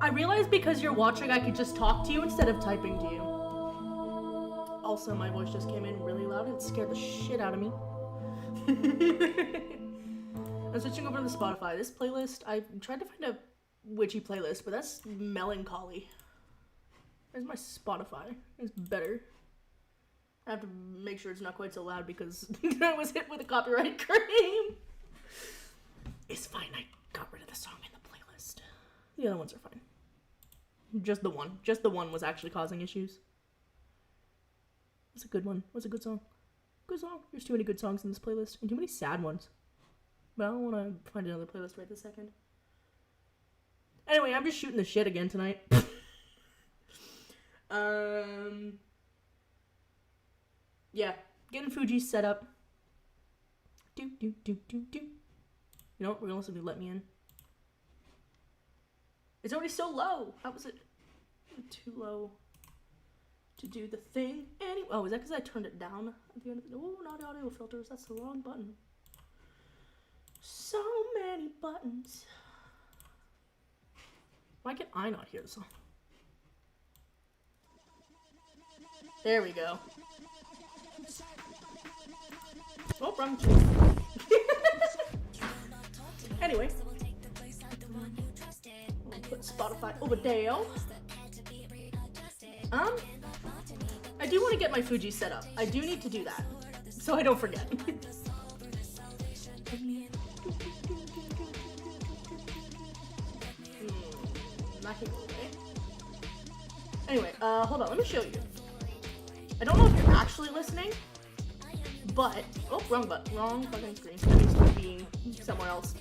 I realized because you're watching, I could just talk to you instead of typing to you. Also, my voice just came in really loud and it scared the shit out of me. I'm switching over to the Spotify. This playlist, I tried to find a witchy playlist, but that's melancholy. There's my Spotify. It's better. I have to make sure it's not quite so loud because I was hit with a copyright claim. It's fine. I got rid of the song in the playlist. The other ones are fine. Just the one. Just the one was actually causing issues. It's a good one. It was a good song. Good song. There's too many good songs in this playlist and too many sad ones. But I don't want to find another playlist right this second. Anyway, I'm just shooting the shit again tonight. Yeah, getting Fuji set up. Do. You know what? We're gonna listen to Let Me In. It's already so low. How was it too low to do the thing? Anyway, oh, is that because I turned it down at the end of the? Oh, not audio filters. That's the wrong button. So many buttons. Why can I not hear the song? There we go. Oh, wrong tune. Anyway. I'll put Spotify over there. I do want to get my Fuji set up. I do need to do that. So I don't forget. Anyway, hold on, let me show you. I don't know if you're actually listening, but oh, wrong button, wrong fucking screen. That means I'm being somewhere else.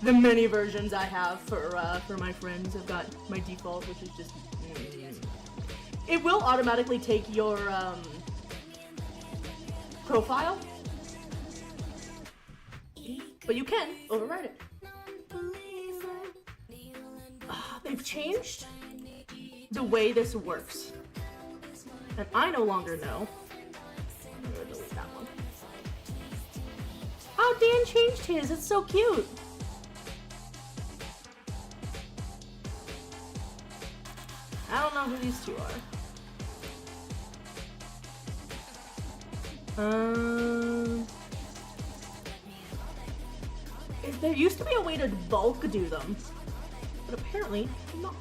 The many versions I have for my friends. I've got my default, which is just it will automatically take your profile, but you can override it. They've changed the way this works, and I no longer know. I'm gonna delete that one. Oh, Dan changed his. It's so cute. I don't know who these two are. There used to be a way to bulk do them, but apparently not.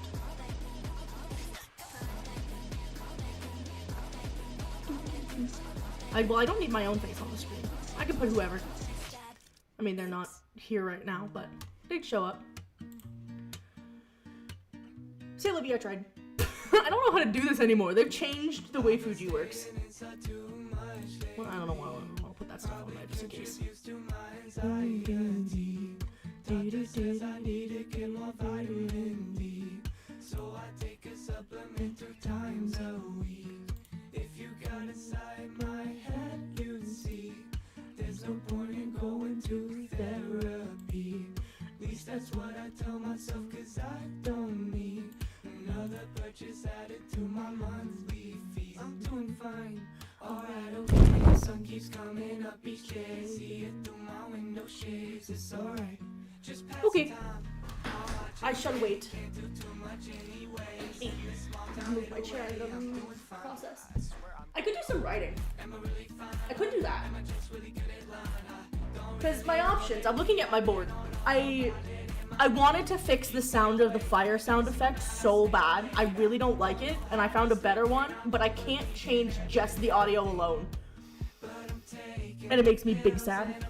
I don't need my own face on the screen. I can put whoever. I mean, they're not here right now, but they'd show up. Say, Olivia, I tried. I don't know how to do this anymore. They've changed the way Fuji works. Well, I don't know why I'll put that stuff on there just in case. So I take a supplement 3 times a week. If you got inside my head, you'd see there's no point in going to therapy. At least that's what I tell myself, cause I don't need another purchase added to my monthly fees. I'm doing fine, alright, okay. The sun keeps coming up each day. See it through my window shades, it's alright. Just pass okay. I shall wait. Move my chair and the process. I could do some writing. I could do that. Because my options, I'm looking at my board. I wanted to fix the sound of the fire sound effect so bad. I really don't like it, and I found a better one, but I can't change just the audio alone. And it makes me big sad.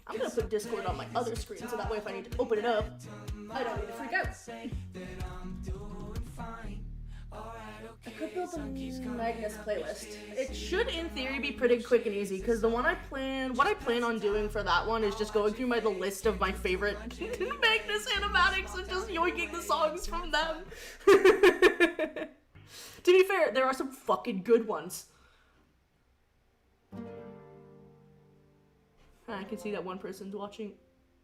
I'm gonna put Discord on my other screen so that way if I need to open it up, I don't need to freak out. I could build a Magnus playlist. It should, in theory, be pretty quick and easy because what I plan on doing for that one is just going through the list of my favorite Magnus animatics and just yoinking the songs from them. To be fair, there are some fucking good ones. I can see that one person's watching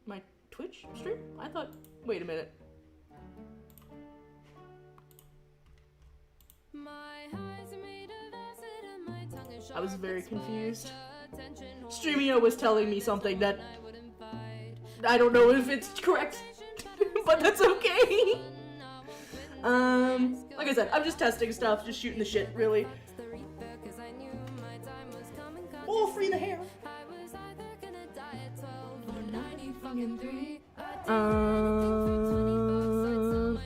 my Twitch stream. I thought, wait a minute. I was very confused. Streamio was telling me something that I don't know if it's correct, but that's okay. Like I said, I'm just testing stuff, just shooting the shit, really. Oh, free the hair.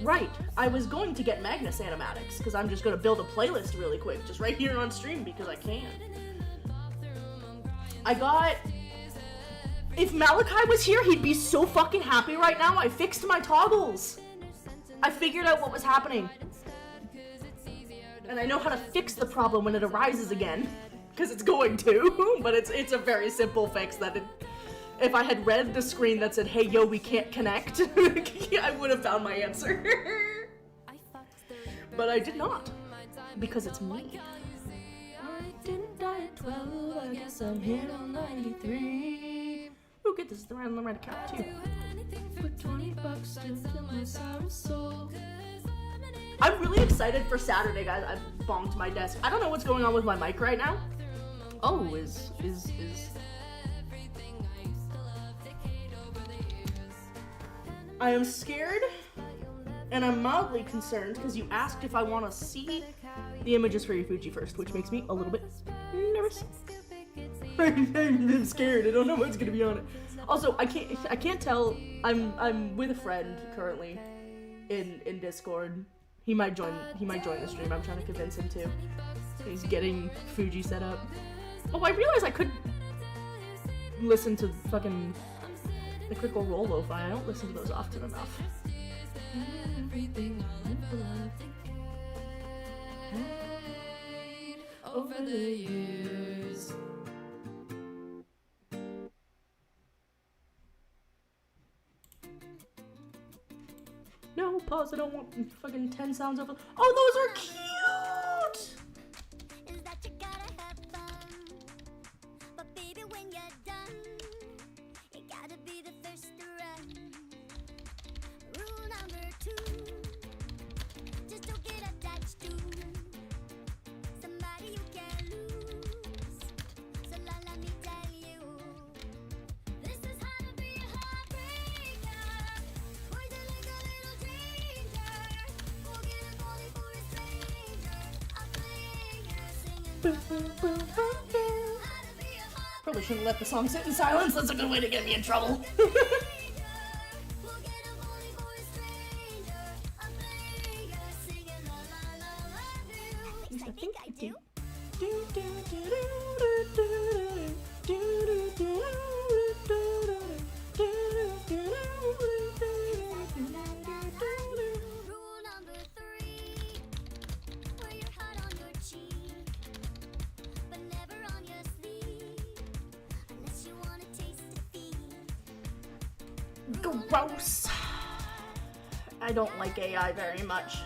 Right. I was going to get Magnus animatics because I'm just gonna build a playlist really quick, just right here on stream because I can. I got. If Malachi was here, he'd be so fucking happy right now. I fixed my toggles. I figured out what was happening. And I know how to fix the problem when it arises again. Because it's going to. But it's a very simple fix that if I had read the screen that said, hey, yo, we can't connect, I would have found my answer. But I did not. Because it's me. I didn't die at 12, I guess I'm here on 93. Oh, good, this is the right account, too. Put $20 into my sour soul. I'm really excited for Saturday, guys. I bonked my desk. I don't know what's going on with my mic right now. Oh, is I am scared, and I'm mildly concerned because you asked if I want to see the images for your Fuji first, which makes me a little bit nervous. I'm scared. I don't know what's gonna be on it. Also, I can't tell. I'm with a friend currently in Discord. He might join the stream. I'm trying to convince him to. He's getting Fuji set up. Oh, I realized I could listen to fucking the Critical Role Lo-Fi. I don't listen to those often enough. Everything over the years. No, pause, I don't want fucking 10 sounds over. Oh, those are cute! Is that you gotta have fun? But baby, when you're done, you gotta be the first to run. Rule number 2, just don't get attached to somebody you can't lose. So let me tell you, this is how to be a heartbreaker. Boys are like a little stranger. We'll get a bully for a stranger. A player singing. Probably shouldn't let the song sit in silence. That's a good way to get me in trouble. I think I do. Rule number 3, wear your heart on your cheek, but never on your sleeve, unless you want to taste defeat. Gross. I don't like AI very much.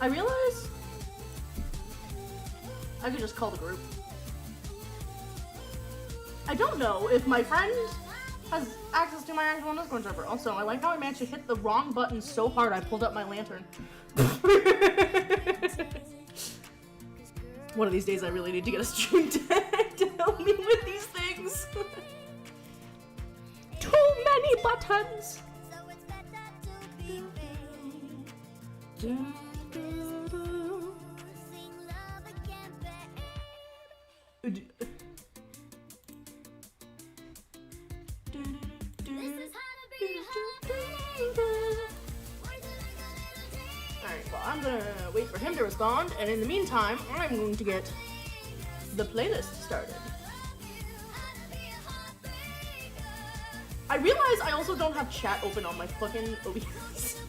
I realize I could just call the group. I don't know if my friend has access to my actual Discord server. Also, I like how I managed to hit the wrong button so hard I pulled up my lantern. One of these days I really need to get a stream deck to help me with these things. Too many buttons! Alright, well, I'm gonna wait for him to respond, and in the meantime, I'm going to get the playlist started. I realize I also don't have chat open on my fucking OBS.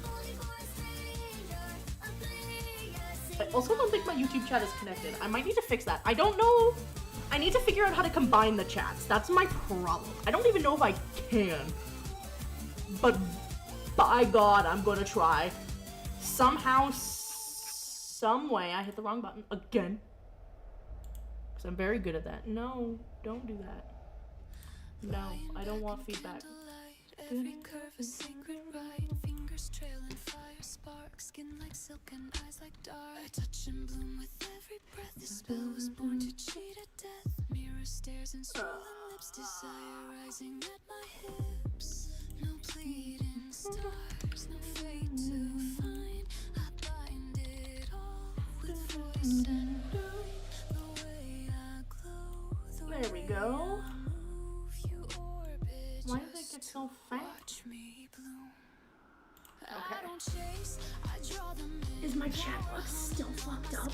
Also, don't think my YouTube chat is connected. I might need to fix that. I don't know. I need to figure out how to combine the chats. That's my problem. I don't even know if I can. But by God, I'm gonna try. Somehow, some way, I hit the wrong button again. Because I'm very good at that. No, don't do that. No, I don't want feedback. Every curve a secret ride, fingers trailing fire sparks, skin like silk and eyes like dark. I touch and bloom with every breath. The spell was born to cheat at death. Mirror stares and swollen lips, desire rising at my hips. No pleading stars, no fate to find. I bind it all with voice and mind. The way I glow, the There we way go. I move, you orbit. Why did it get so fast? Watch me bloom. Okay. I don't chase, I draw them in. Is my chat box still fucked up?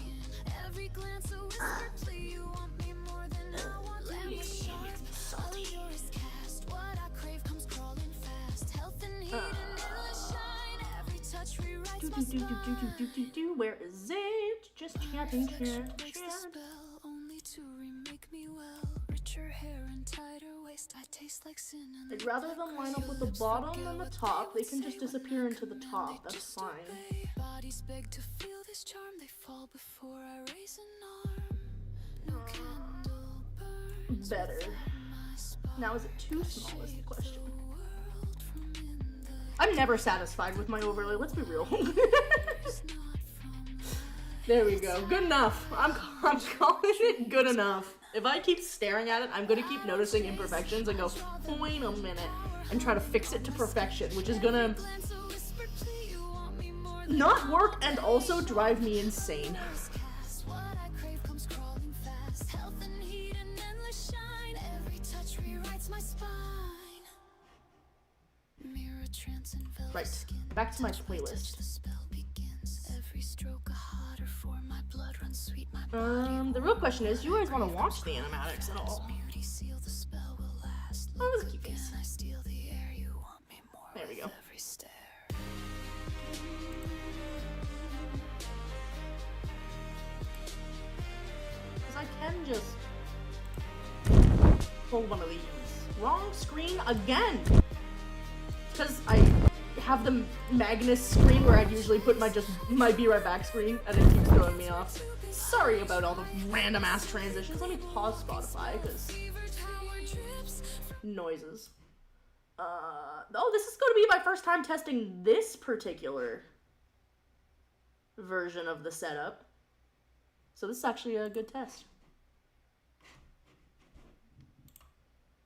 Every glance a whisper plea. You want me more than I want. Let me show you. Salty. Yours cast. What I crave comes crawling fast. Health and heat and endless shine. Every touch rewrites my spine. Where is it? Just chatting, chat, Breaks the chat. spell only to remake me well. Richer hair and tighter waist. I taste like cinnamon. Like, rather than line up with the bottom and the top, they can just disappear into the top. That's fine. Bodies beg to feel this charm. They fall before I raise an arm. No candle burns. Better. within my spine. Now, is it too small is the question. The world from in the I'm never satisfied with my overlay, let's be real. dark, not from There we go. Good enough. I'm calling it good enough. If I keep staring at it, I'm gonna keep noticing imperfections and go, wait a minute, and try to fix it to perfection, which is gonna glance a whispered plea. You want me more than not work and also drive me insane. cast. What I crave comes crawling fast. Health and heat and endless shine. Every touch rewrites my spine. Mirror trance and velvet Right, skin. back to my Touch, playlist. the spell begins. Every stroke a hotter for my blood runs sweet. My body The real question is, do you guys want to watch the animatics at all? beauty seal the spell will last. Oh, Look that's cute. again, I steal the air. You want me more. There we with go. Every stare. Because I can just pull one of these. Wrong screen again! Because I have the Magnus screen where I'd usually put my Be Right Back screen, and it keeps throwing me off. Sorry about all the random ass transitions. Let me pause Spotify, because noises. Oh, this is going to be my first time testing this particular version of the setup. So this is actually a good test. I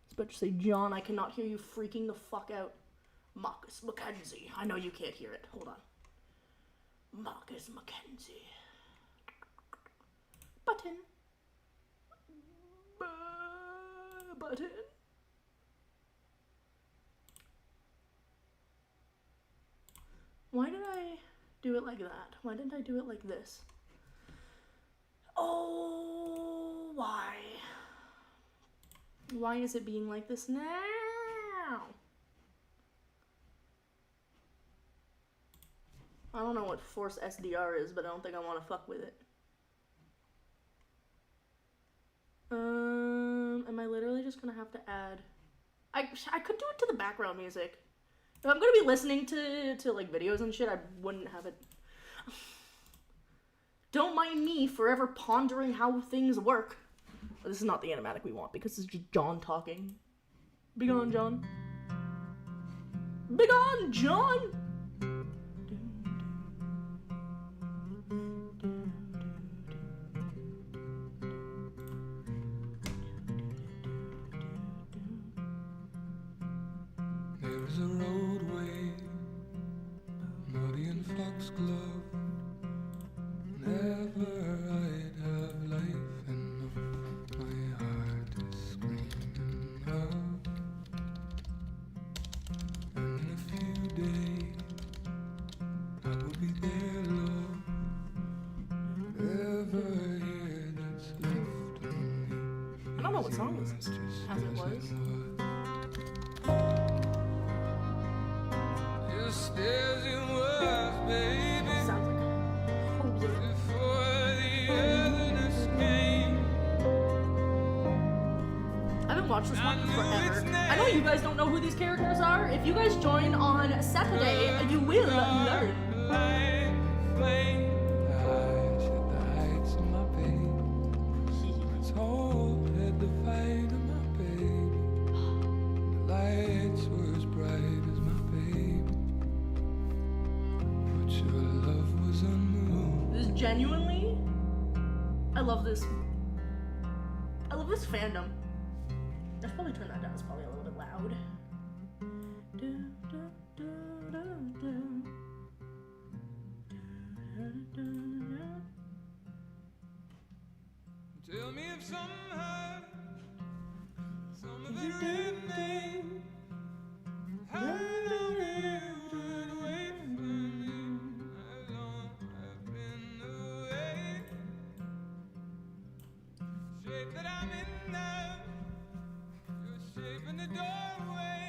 was about to say, John, I cannot hear you freaking the fuck out. Marcus Mackenzie. I know you can't hear it. Hold on. Marcus Mackenzie. Button. Button. Why did I do it like that? Why didn't I do it like this? Oh, why? Why is it being like this now? I don't know what Force SDR is, but I don't think I want to fuck with it. Am I literally just gonna have to add... I could do it to the background music. If I'm gonna be listening to like videos and shit, I wouldn't have it. Don't mind me forever pondering how things work. But this is not the animatic we want because it's just John talking. Be gone, John. Be gone, John! There's a roadway, muddy and foxglove. Never I'd have life enough. My heart is screaming out. And in a few days, I will be there, love. Whatever here that's left of me. I don't know what song this is. Just As it was. Just as it was, baby. Sounds like Jose. Before watched this one forever. I know you guys don't know who these characters are. If you guys join on Saturday, you will learn. This genuinely, I love this fandom. I should probably turn that down. It's probably a little bit loud. Tell me if somehow some of the remain. How long have you been away from me? How long I've been away? Shape that I'm in now, you're shaping the doorway.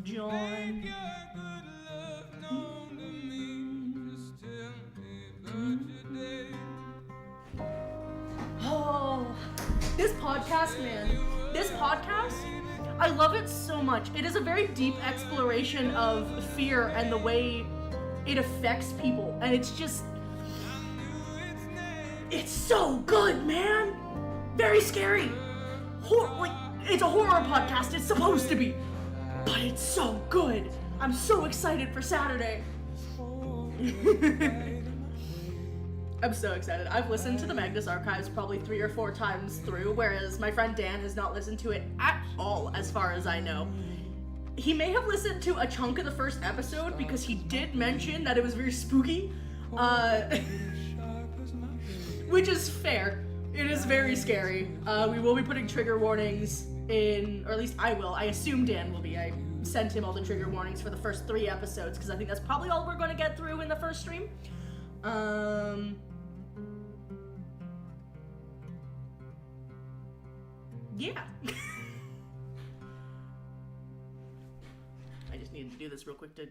John. Make your good love known to me. Just tell me about your day. Oh, this podcast, man. This podcast, I love it so much. It is a very deep exploration of fear and the way it affects people. And it's just, it's so good, man. Very scary. It's a horror podcast. It's supposed to be. But it's so good. I'm so excited for Saturday. I'm so excited. I've listened to the Magnus Archives probably 3 or 4 times through, whereas my friend Dan has not listened to it at all, as far as I know. He may have listened to a chunk of the first episode because he did mention that it was very spooky, which is fair. It is very scary. We will be putting trigger warnings in, or at least I will. I assume Dan will be. I sent him all the trigger warnings for the first 3 episodes because I think that's probably all we're going to get through in the first stream. Yeah. I just needed to do this real quick to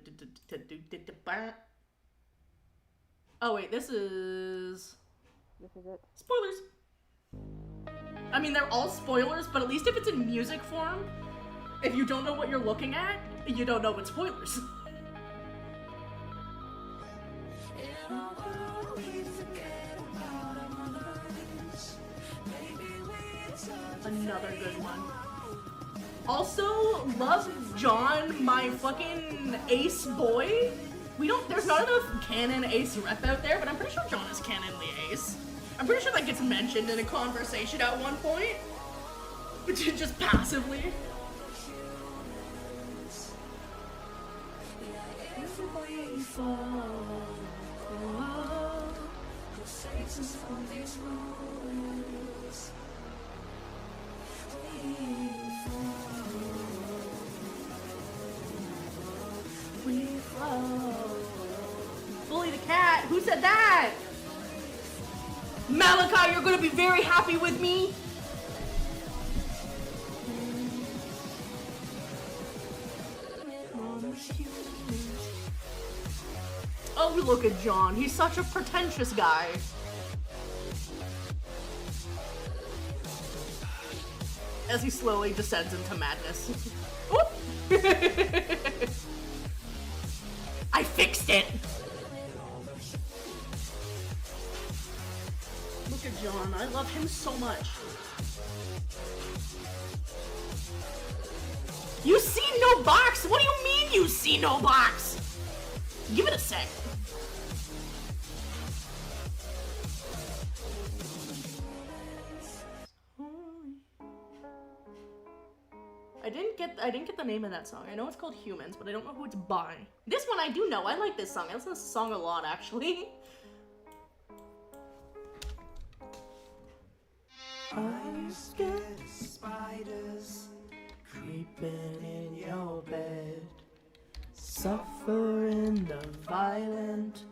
oh wait, this is it. Spoilers. I mean, they're all spoilers, but at least if it's in music form, if you don't know what you're looking at, you don't know what spoilers. Another good one. Also, love John, my fucking ace boy. There's not enough canon ace rep out there, but I'm pretty sure John is canonly ace. I'm pretty sure that gets mentioned in a conversation at one point, which is just passively. Bully the cat. Who said that? Malachi, you're gonna be very happy with me. Oh, look at John. He's such a pretentious guy. As he slowly descends into madness. Oop. I fixed it! Look at John. I love him so much. You see no box? What do you mean you see no box? Give it a sec. I didn't get the name of that song. I know it's called Humans, but I don't know who it's by. This one I do know. I like this song. I listen to this song a lot, actually. I'm scared of spiders creeping in your bed, suffering the violent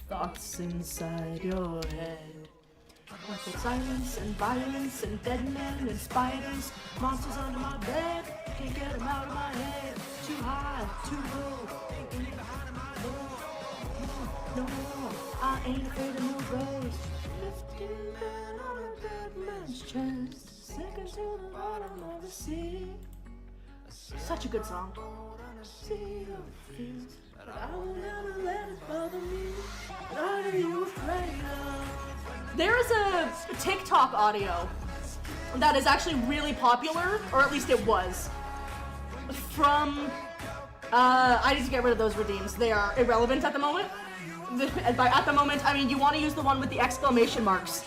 thoughts inside your head. With silence and violence and dead men and spiders, monsters under my bed, can't get them out of my head. Too high, too low, ain't leave behind my door. No more, I ain't afraid of no ghosts. Lifting man on a dead man's chest. sinking to the bottom of the sea. Such a good song. Sea of fears, but I will never let it bother me. What are you afraid of? There is a TikTok audio that is actually really popular, or at least it was, from, I need to get rid of those redeems. They are irrelevant at the moment. And by at the moment, I mean you want to use the one with the exclamation marks.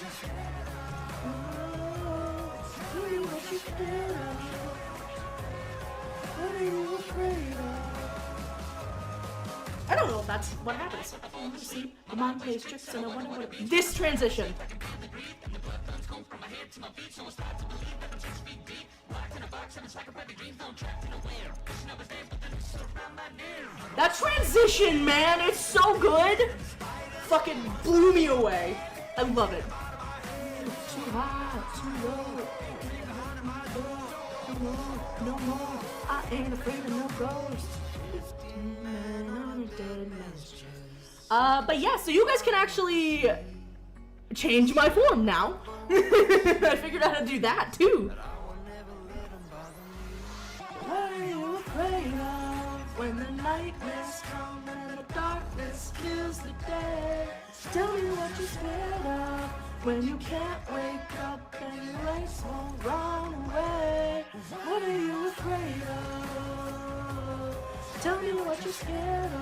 I don't know if that's what happens. See, the mind plays tricks and I wonder what this transition. That transition, man, it's so good. Fucking blew me away. I love it. Too high, too low. No more. I ain't afraid of no ghosts. But yeah, so you guys can actually change my form now. I figured out how to do that too. What are you afraid of when the nightmares come and the darkness kills the day? Tell me what you're scared of when you can't wake up and your lights won't run away. What are you afraid of? Tell me what you're scared of.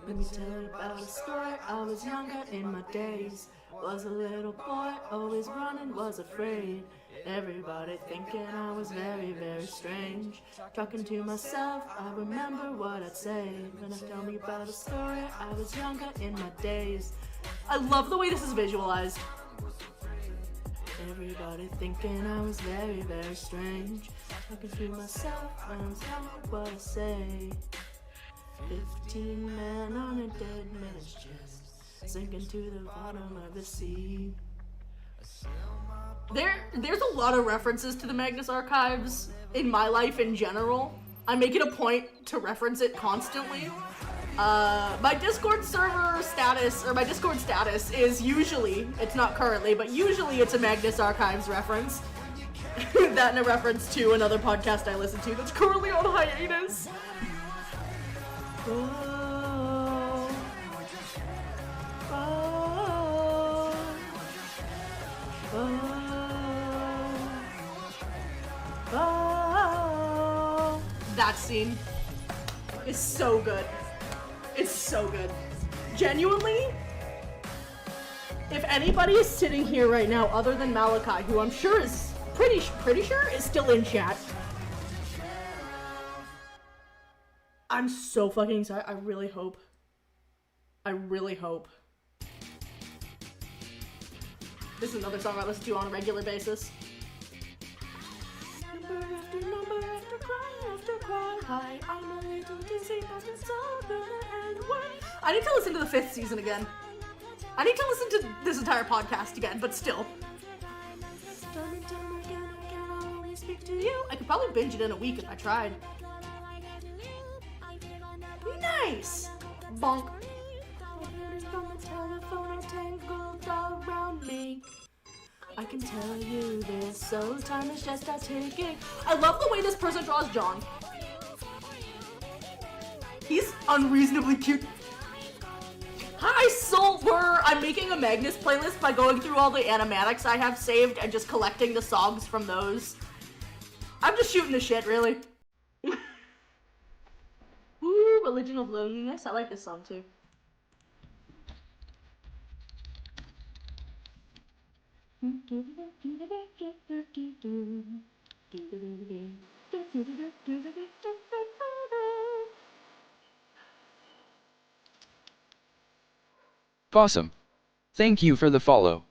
Let me tell you about a story. I was younger in my days. Was a little boy, always running, was afraid. Everybody thinking I was very, very strange. Talking to myself, I remember what I'd say. When I tell me about a story, I was younger in my days. I love the way this is visualized. Everybody thinking I was very, very strange. Talking to myself, when I'm telling what I say. 15 men on a dead man's chest, sinking to the bottom of the sea. There's a lot of references to the Magnus Archives in my life in general. I make it a point to reference it constantly. My Discord server status, or my Discord status is usually, it's not currently, but usually it's a Magnus Archives reference. That and a reference to another podcast I listen to that's currently on hiatus. Oh, oh, oh, oh. That scene is so good. It's so good. Genuinely, if anybody is sitting here right now other than Malachi, who I'm sure is pretty sure is still in chat, I'm so fucking excited. I really hope. This is another song I listen to on a regular basis. Number after number after cry, hi, I'm a little dizzy, but it's all gonna end one. I need to listen to the 5th season again. I need to listen to this entire podcast again, but still. Time and time again, I can always speak to you. I could probably binge it in a week if I tried. Nice! Bonk. From the telephone tangled around me. I can tell you this, so time is just a ticking. I love the way this person draws John. He's unreasonably cute. Hi, Saltwer! I'm making a Magnus playlist by going through all the animatics I have saved and just collecting the songs from those. I'm just shooting the shit, really. Ooh, Religion of Loneliness. I like this song too. Awesome. Thank you for the follow.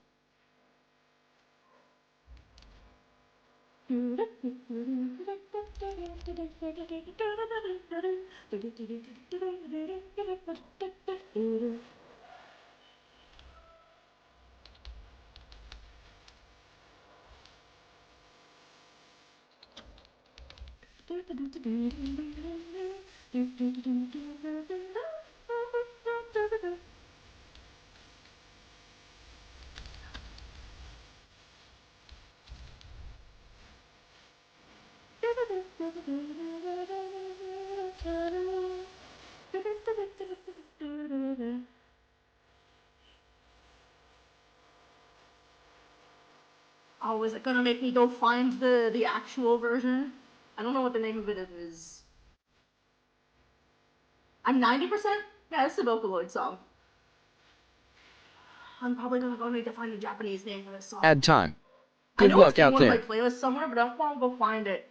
Oh, is it gonna make me go find the actual version? I don't know what the name of it is. I'm 90%? Yeah, it's the Vocaloid song. I'm probably gonna need to find the Japanese name for this song. Add time. I Good know luck it's in out one of my there. playlists somewhere, but I don't want to go find it.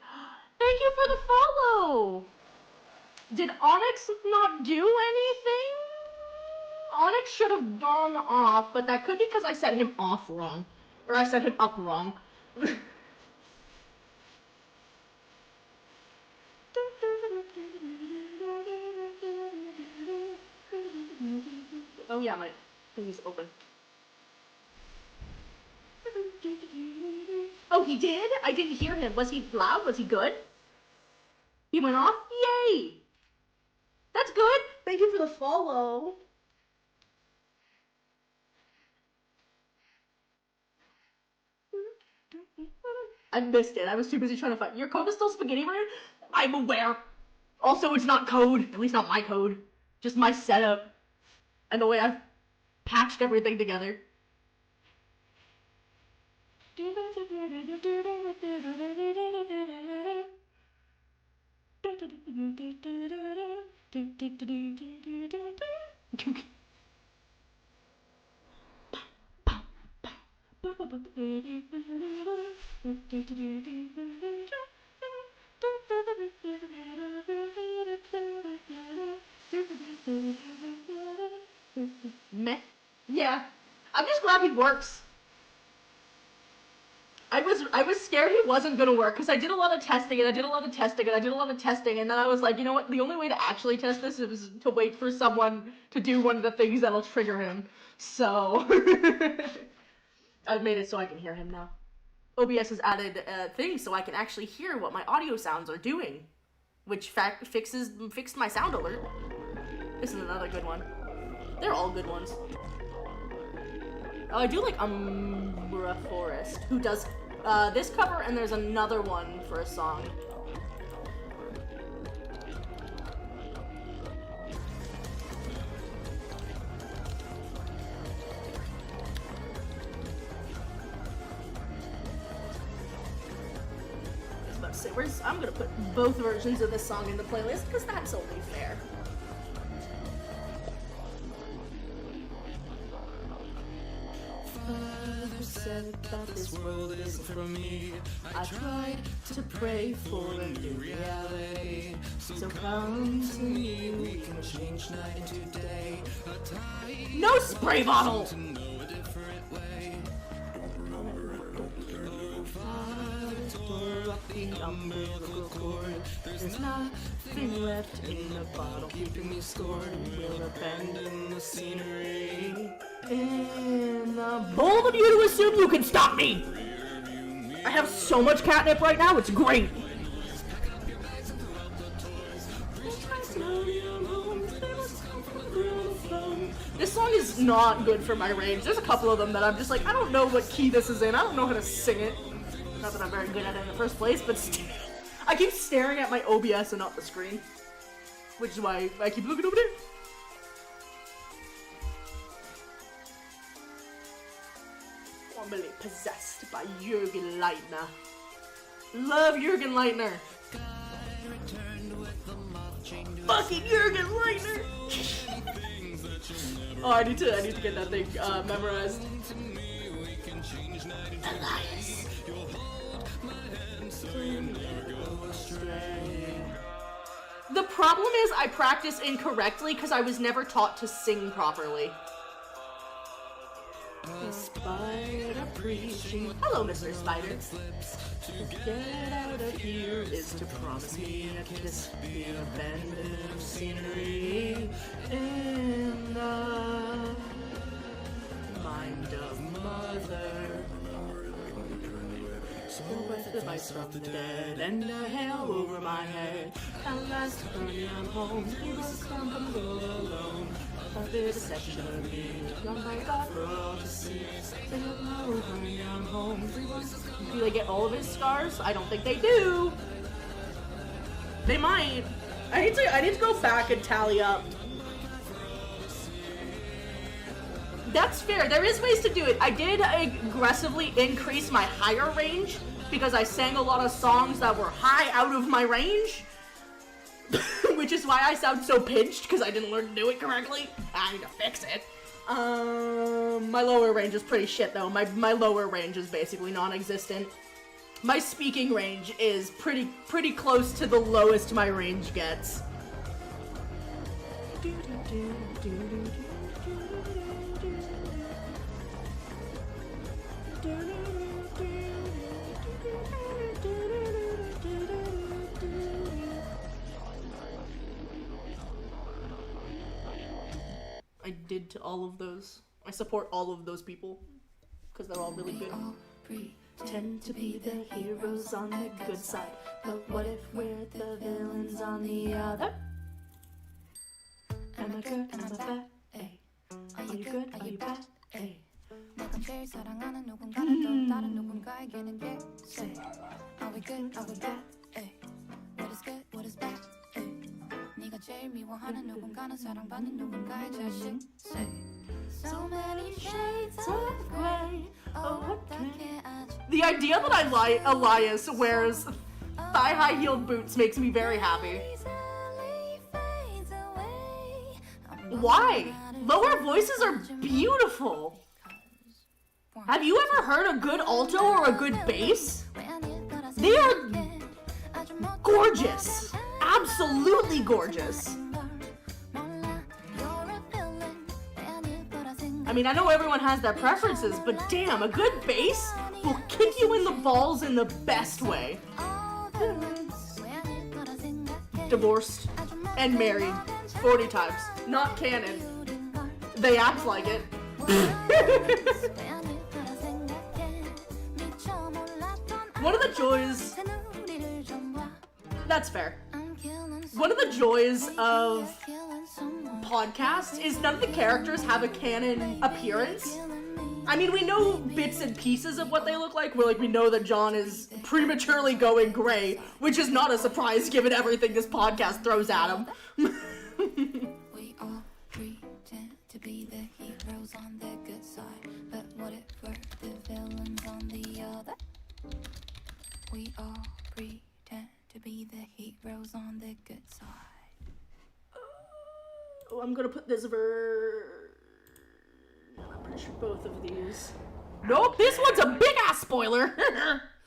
Thank you for the follow! Did Onyx not do anything? Onyx should have gone off, but that could be because I set him off wrong. Or I set him up wrong. Oh yeah, my thingy's open. Oh, he did? I didn't hear him. Was he loud? Was he good? He went off? Yay! That's good. Thank you for the follow. I missed it. I was too busy trying to find. Your code is still spaghetti red? I'm aware. Also, it's not code. At least not my code. Just my setup. And the way I've patched everything together. Meh. Yeah. I'm just glad he works. I was scared he wasn't gonna work because I did a lot of testing and I did a lot of testing and I did a lot of testing and then I was like, you know what? The only way to actually test this is to wait for someone to do one of the things that'll trigger him. So I've made it so I can hear him now. OBS has added things so I can actually hear what my audio sounds are doing, which fixed my sound alert. This is another good one. They're all good ones. Oh, I do like Umbra Forest, who does this cover, and there's another one for a song. I was about to say, I'm gonna put both versions of this song in the playlist, because that's only fair. Father said that this world isn't for me. I tried to pray for a new reality. So come to me, we can change night into day. No spray bottle! The umbilical cord. There's nothing left in the bottle keeping me scored. We'll abandon the scenery. And bold of you to assume you can stop me! I have so much catnip right now, it's great! This song is not good for my range. There's a couple of them that I'm just like, I don't know what key this is in. I don't know how to sing it. Not that I'm very good at it in the first place, but I keep staring at my OBS and not the screen. Which is why I keep looking over there. Formerly possessed by Jürgen Leitner. Love Jürgen Leitner. Fucking Jürgen Leitner! Oh, I need to get that thing memorized. Elias. The problem is I practice incorrectly because I was never taught to sing properly. Spider preaching. Hello, Mr. Spider. To get out of here is to promise me a kiss, the abandoned scenery in the mind of mother. With the voice from the dead and a hail over my head. At last, when I'm home, he was come alone. A vivisection of me, young by God for all to see. Sing alone when I'm home. Do they get all of his scars? I don't think they do. They might. I need to go back and tally up. That's fair. There is ways to do it. I did aggressively increase my higher range because I sang a lot of songs that were high out of my range. Which is why I sound so pinched, because I didn't learn to do it correctly. I need to fix it. My lower range is pretty shit, though. My lower range is basically non-existent. My speaking range is pretty close to the lowest my range gets. I did to all of those. I support all of those people because they're all really good. Pretend to be the heroes on the good side, but what if we're the villains on the other? Am I good? Am I bad? Ay. Are you good? Are you bad? Ay. 내가 제일 사랑하는 누군가는 또 다른 누군가에게는 say Are we good? Are we bad? Ay. What is good? What is bad? Ay. 네가 제일 미워하는 누군가는 사랑받는 누군가의 자식 say So many shades of grey. Oh, 어떡해 아직 The idea that Elias wears thigh-high heeled boots makes me very happy. easily fades away. Why? Lower voices are beautiful. Have you ever heard a good alto or a good bass? They are gorgeous. Absolutely gorgeous. I mean, I know everyone has their preferences, but damn, a good bass will kick you in the balls in the best way. Divorced and married 40 times. Not canon. They act like it. One of the joys... That's fair. One of the joys of podcasts is none of the characters have a canon appearance. I mean, we know bits and pieces of what they look like. We know that John is prematurely going gray, which is not a surprise given everything this podcast throws at him. We all pretend to be the heroes on the good side, but what if we're the villains on the other? We all pretend to be the heroes on the good side. Oh, I'm gonna put this ver... I'm pretty sure both of these. Nope, this one's a big ass spoiler.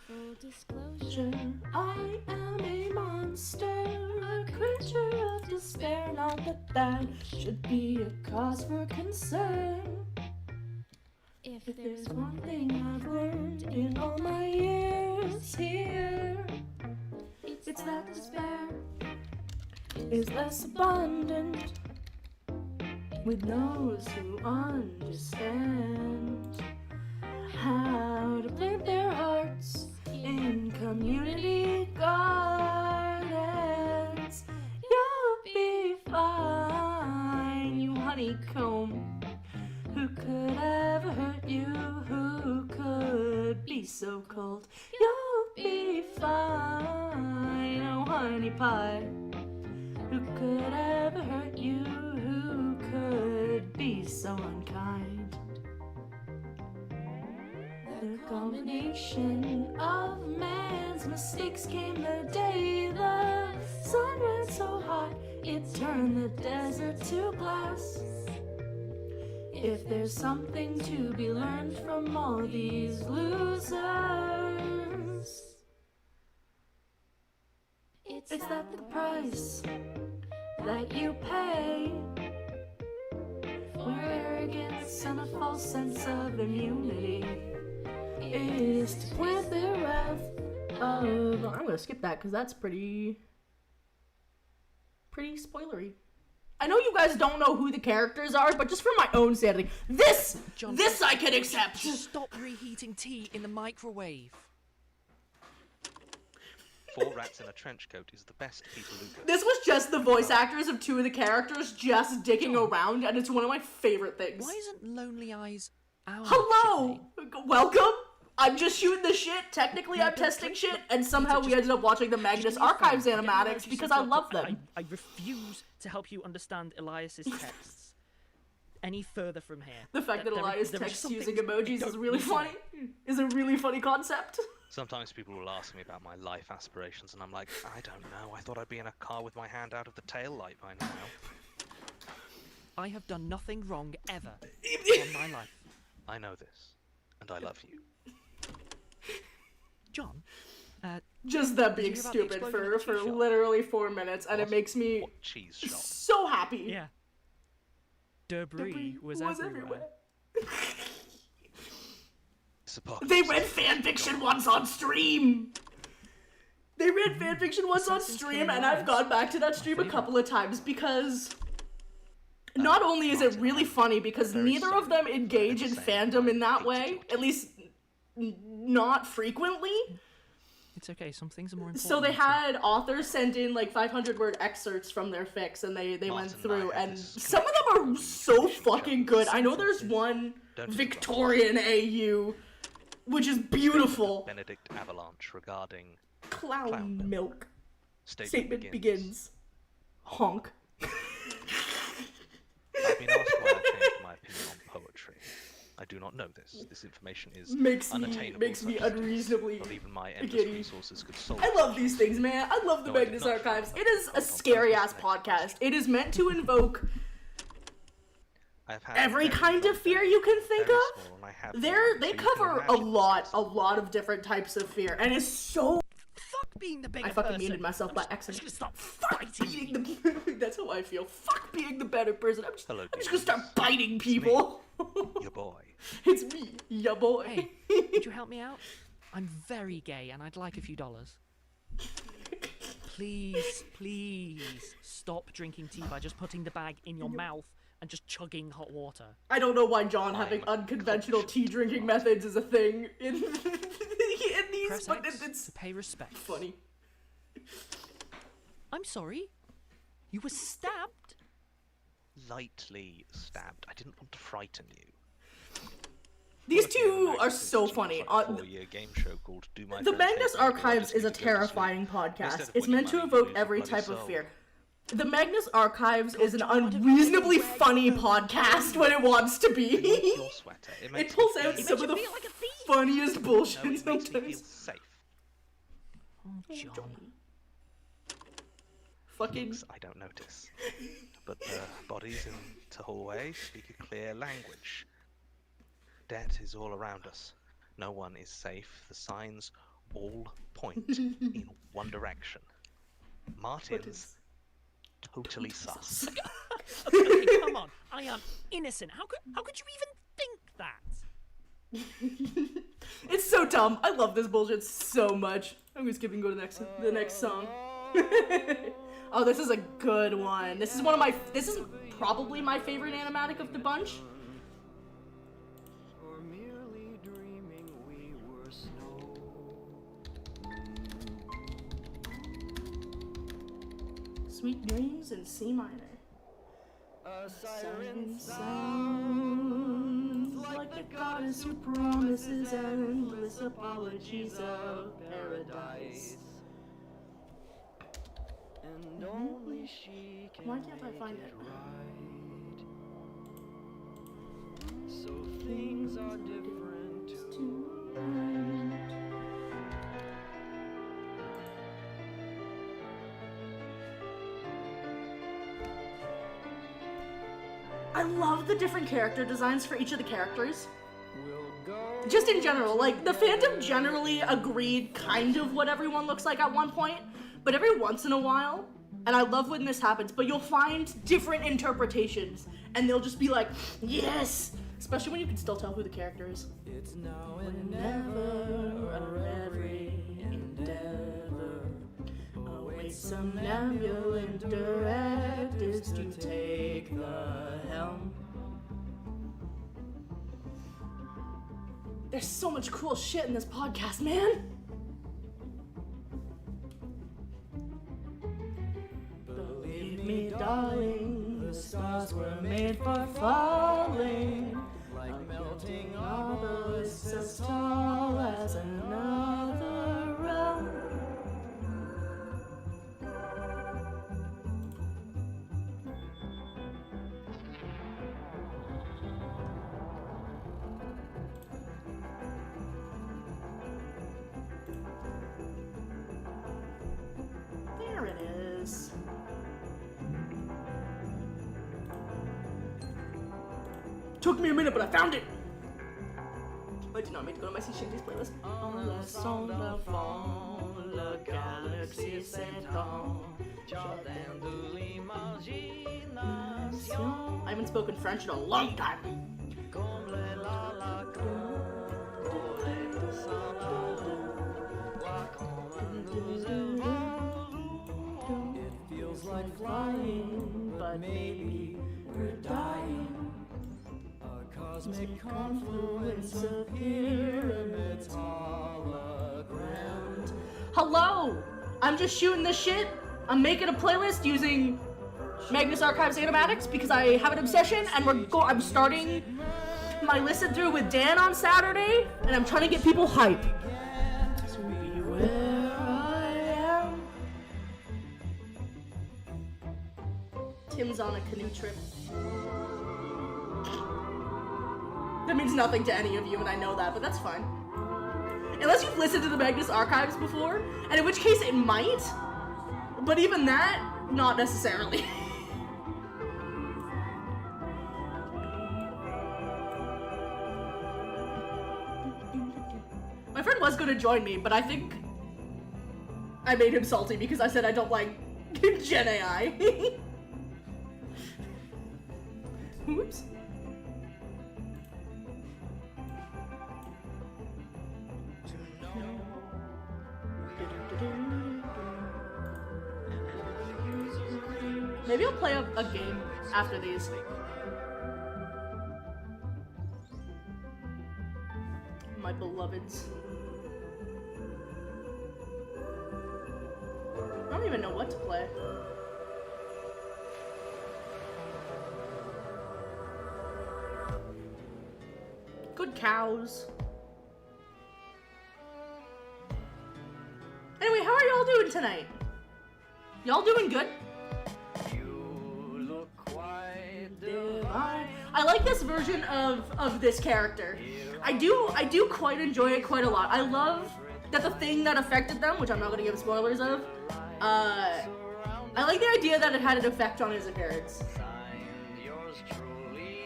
Full disclosure, I am a monster, a creature of despair. Not that that should be a cause for concern. if If there's there's one thing I've learned in all my years here, it's that despair is less abundant with those who understand how to plant their hearts in community gardens. You'll be fine, you honeycomb. Who could ever hurt you? Who could be so cold? You'll be fine, oh honey pie. Who could ever hurt you? Who could be so unkind? The combination of man's mistakes came the day the sun went so hot it turned the desert to glass. If there's something to be learned from all these losers, it's that the price that you pay for arrogance and a false sense of immunity is to plant the wrath of... I'm gonna skip that because that's pretty spoilery. I know you guys don't know who the characters are, but just for my own sanity, this I can accept. Stop reheating tea in the microwave. 4 rats in a trench coat is the best Peter Lucas. This was just the voice actors of 2 of the characters just dicking around, and it's one of my favorite things. Why isn't Lonely Eyes our Hello! shit name? Welcome! I'm just shooting the shit, technically I'm testing shit, and somehow we ended up watching the Magnus Archives animatics because I love them. I refuse to help you understand Elias's texts any further from here. The fact that Elias there are texts some using things emojis you is don't really need to funny. know. Is a really funny concept. Sometimes people will ask me about my life aspirations, and I'm like, I don't know. I thought I'd be in a car with my hand out of the tail light by now. I have done nothing wrong ever in my life. I know this, and I love you. John, Just them Did being you hear about the stupid explosion at the for cheese shop? literally 4 minutes, and it What? makes me What cheese shop? so happy. yeah. Debris was everywhere. It's apocalypse. They read fanfiction once on stream! They read fanfiction once on Assassin's stream, Creed and I've Rise. gone back to that stream a couple of times because not only is it really funny because very neither of them sorry. engage At in the same fandom in time, that hate way, to at least not frequently. It's okay, some things are more important. So they than had authors send in like 500-word excerpts from their fics, and they went Martin and through, I had and this some of them are so fucking good. I know there's one Don't interrupt. Victorian AU, which is beautiful. Benedict Avalanche regarding Clown Clown milk. statement begins. Honk. I've been asked why I changed my opinion on poetry. I do not know this. This information is Makes unattainable. me such as it is. unreasonably Not even my endless giddy. resources could solve I love such these things, man. I love the No, I did Magnus not. Archives. It is a scary ass podcast. It is meant to invoke I have had every very kind long of fear days, you can think very of. small, and I have They none, so you can cover a imagine lot of different types of fear, and it's so. Fuck being the bigger I fucking person. muted myself I'm by just accident. gonna stop Fuck fighting being you. the. That's how I feel. Fuck being the better person. I'm just Hello, gonna demons. start biting people. Your boy. It's me, ya boy. Hey, would you help me out? I'm very gay and I'd like a few dollars. Please stop drinking tea by just putting the bag in your mouth and just chugging hot water. I don't know why John having I'm unconventional tea conscious. drinking methods is a thing in these, Press but X it's to pay respect. funny. I'm sorry. You were stabbed? Lightly stabbed. I didn't want to frighten you. These Working on two an are actress so was funny. like a 4-year game show called Do My The Friends Magnus Hate Me, but I Archives just is a need to go to sleep. terrifying Instead podcast. of It's winning meant to money, you evoke lose your every bloody type of soul. fear. The Magnus Archives is an unreasonably funny podcast when it wants to I want be. your sweater. It It makes pulls me out feel- some of the feel like a thief. funniest No, bullshit it makes me feel sometimes. safe. Oh, John. Fucking. Looks I don't notice. But the bodies in the hallway speak a clear language. Death is all around us. No one is safe. The signs all point in one direction. Martin's totally sus. Okay, come on. I am innocent. How could you even think that? It's so dumb. I love this bullshit so much. I'm gonna skip and go to the next song. Oh, this is a good one. This is this is probably my favorite animatic of the bunch. Or merely dreaming we were snow. Sweet Dreams in C minor. A siren Sounds like the goddess who promises endless apologies of paradise. and only she can Why can't I make find it? right. So things are different tonight. I love the different character designs for each of the characters. We'll go Just in general, like, the fandom generally agreed kind of what everyone looks like at one point, but every once in a while, and I love when this happens, but you'll find different interpretations, and they'll just be like, yes! Especially when you can still tell who the character is. It's now and never our every endeavor. Awaits somnambulant directives to take the helm. There's so much cool shit in this podcast, man! darling. The stars were made for falling, like melting obelisks as tall as another realm. There it is. Took me a minute, but I found it. I did not mean to go to my C. Shindy's playlist. On le son de fond, le galaxie s'étend, jardin de l'imagination. I haven't spoken French in a long time. It feels like flying, but maybe we're dying. A cosmic confluence of pyramids hologram. Hello! I'm just shooting this shit. I'm making a playlist using Magnus Archives Animatics because I have an obsession, and I'm starting my listen through with Dan on Saturday, and I'm trying to get people hype. So be where I am. Tim's on a canoe trip. That means nothing to any of you, and I know that, but that's fine. Unless you've listened to the Magnus Archives before, and in which case it might, but even that, not necessarily. My friend was going to join me, but I think I made him salty because I said I don't like Gen AI. Oops. Maybe I'll play a game after these. My beloveds. I don't even know what to play. Good cows. Anyway, how are y'all doing tonight? Y'all doing good? I like this version of this character. I do quite enjoy it quite a lot. I love that the thing that affected them, which I'm not gonna give spoilers of, I like the idea that it had an effect on his appearance.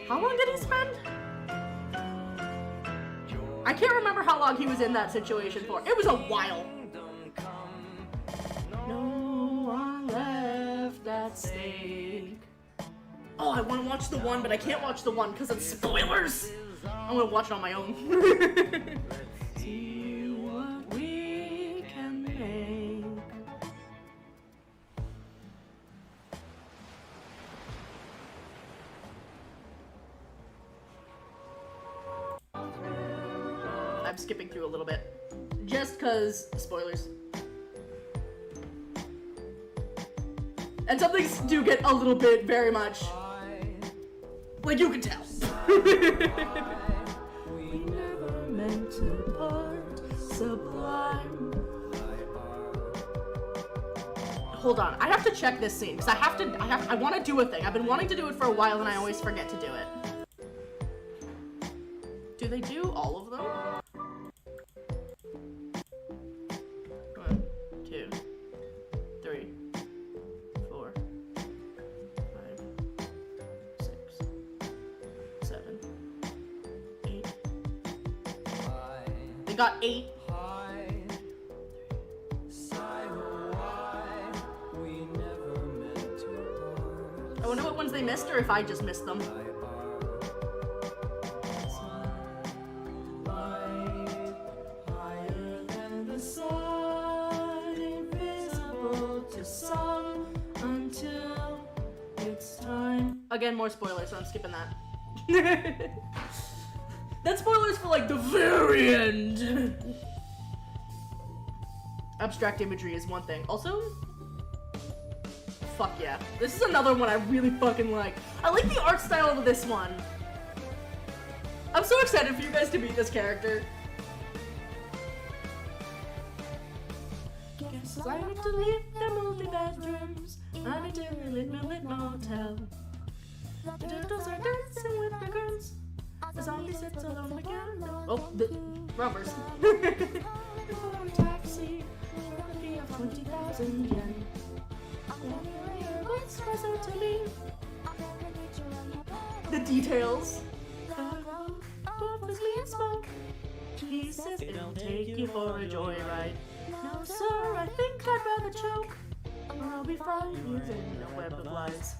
How long did he spend? I can't remember how long he was in that situation for. It was a while. No one left at stake. Oh, I want to watch the one, but I can't watch the one because it's spoilers. I'm gonna watch it on my own. See what we can make. I'm skipping through a little bit, just cause spoilers. And some things do get a little bit very much, like you can tell. We never meant to part, sublime. Hold on, I have to check this scene because I want to do a thing. I've been wanting to do it for a while and I always forget to do it. Do they do all of them? 1, 2, 3, 4, 5, 6, 7, 8. They got 8. I wonder what ones they missed or if I just missed them. Again, more spoilers, so I'm skipping that. That's spoilers for like the very end. Abstract imagery is one thing. Also, fuck yeah. This is another one I really fucking like. I like the art style of this one. I'm so excited for you guys to meet this character. Guess I need to leave the multi-bedrooms. I need to live in a motel. The turtles are dancing with the girls. The zombie sits alone again. Oh, the robbers. For a taxi, for a fee of 20,000 yen. What's present to me? The details. Offers me a smoke. He says it'll take you for a joyride. No, sir, I think I'd rather choke. Or I'll be fried within a web of lies.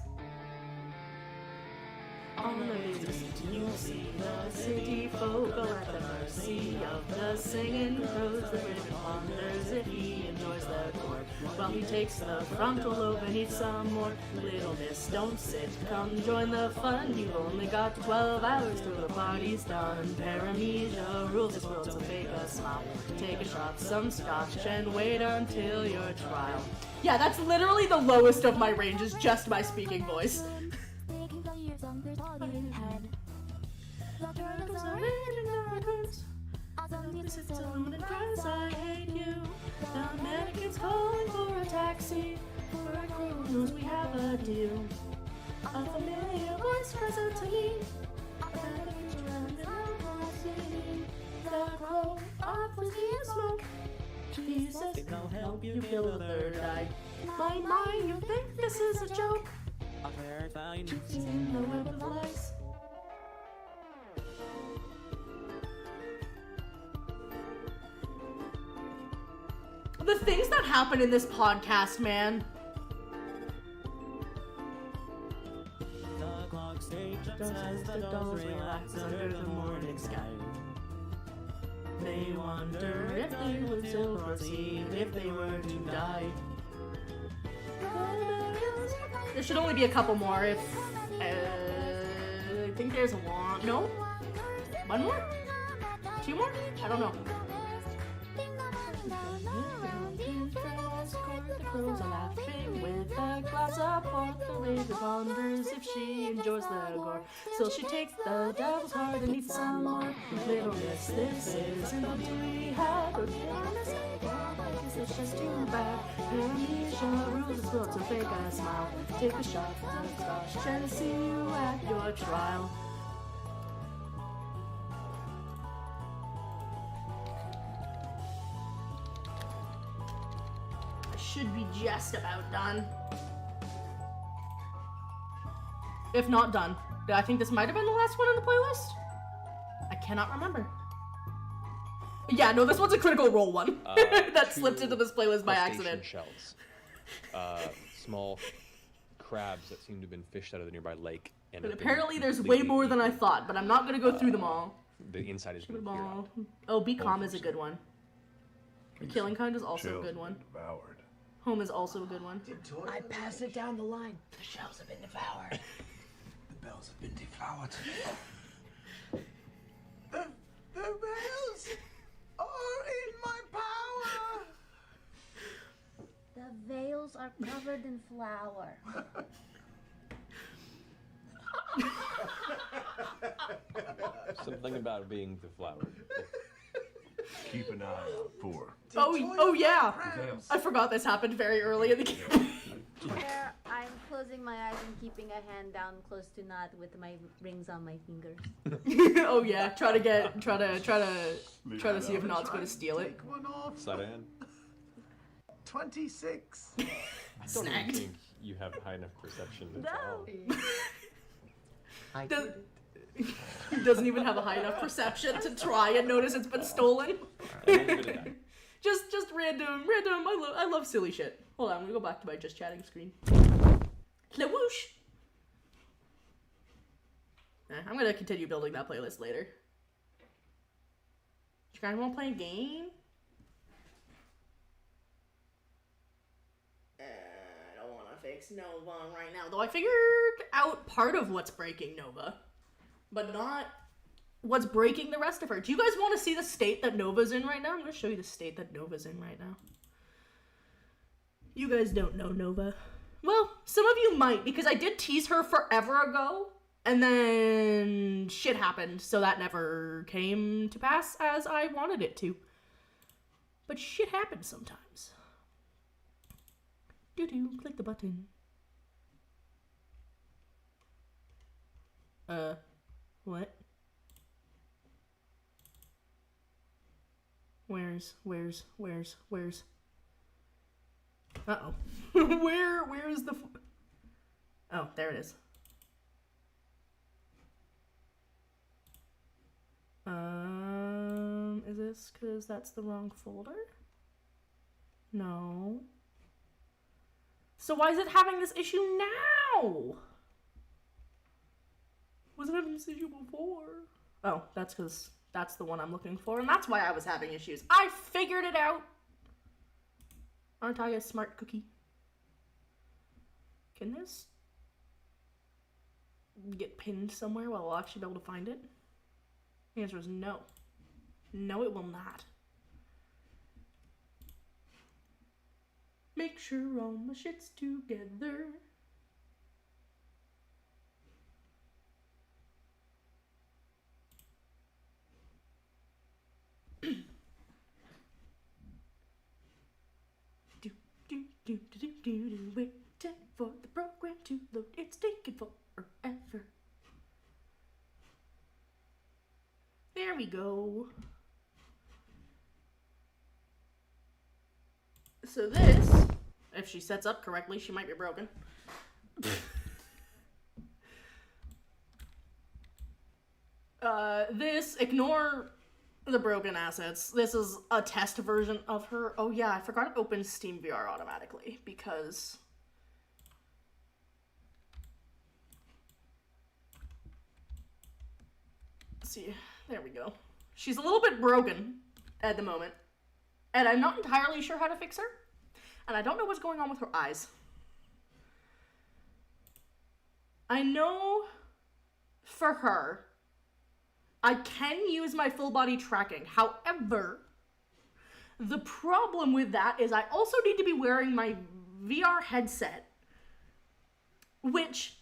On the laser you see the city folk go at the mercy of the singing crows. The raven wonders if he enjoys the chord while he takes the frontal lobe and eats some more. Little miss, don't sit, come join the fun. You've only got 12 hours till the party's done. Paramecia rules this world, so fake a smile. Take a shot, some scotch, and wait until your trial. Yeah, that's literally the lowest of my range, is just my speaking voice. The turtles are eating the raccoons. Zombie sits alone and cries, I hate you. The mannequin's calling for a taxi. For a crow knows we have a deal. A familiar voice cries out to me. The crow offers me a smoke. He says it'll help you kill a third eye. My, you think this is a joke? It's in the web of lies. The things that happen in this podcast, man. The clock just as the dolls relax under the morning sky. They wonder if they would still proceed if they were to die. There should only be a couple more if... I think there's one. No? One more? Two more? I don't know. The crows are laughing with a glass of port. The raven wonders if she enjoys the gore. So she takes the devil's heart and eats some more. Little miss, this isn't what we had. Or did I mistake? I guess it's just too bad. Paramecia rules this world, so fake a smile. Take a shot of scotch and see you at your trial. Should be just about done. If not done. I think this might have been the last one on the playlist. I cannot remember. Yeah, no, this one's a Critical Role one. That slipped into this playlist by accident. Shells. Small crabs that seem to have been fished out of the nearby lake. And But apparently there's way more than I thought, but I'm not gonna go through them all. The inside is been Ball. Oh, Be Calm is a good one. The Killing Kind is also a good one. Devoured. Home is also a good one. I pass it down the line. The shells have been devoured. The bells have been deflowered. The bells are in my power. The veils are covered in flour. Something about being deflowered. Keep an eye out for. Oh yeah! I forgot this happened very early in the game. Where I'm closing my eyes and keeping a hand down close to Nat with my rings on my fingers. Oh yeah, try to see if Not's gonna steal it. Take one off. Saran. 26. I don't even Snagged. think you have high enough perception to No. tell. I Does- did it. He doesn't even have a high enough perception to try and notice it's been stolen. A little bit of that. just random. I love silly shit. Hold on, I'm gonna go back to my just chatting screen. Whoosh. I'm gonna continue building that playlist later. You guys wanna play a game? I don't wanna fix Nova right now. Though I figured out part of what's breaking Nova. But not what's breaking the rest of her. Do you guys want to see the state that Nova's in right now? I'm going to show you the state that Nova's in right now. You guys don't know Nova. Well, some of you might, because I did tease her forever ago, and then shit happened, so that never came to pass as I wanted it to. But shit happens sometimes. Doo-doo, click the button. What? Where's? Uh-oh. Where's the... Oh, there it is. Is this because that's the wrong folder? No. So why is it having this issue now? Wasn't having this issue before. Oh, that's because that's the one I'm looking for, and that's why I was having issues. I figured it out! Aren't I a smart cookie? Can this get pinned somewhere where I'll actually be able to find it? The answer is no. No, it will not. Make sure all my shit's together. Waiting for the program to load. It's taking forever. There we go. So this, if she sets up correctly, she might be broken. This, ignore the broken assets. This is a test version of her. Oh yeah, I forgot it opens Steam VR automatically because... Let's see, there we go. She's a little bit broken at the moment, and I'm not entirely sure how to fix her, and I don't know what's going on with her eyes. I know for her, I can use my full body tracking. However, the problem with that is I also need to be wearing my VR headset, which,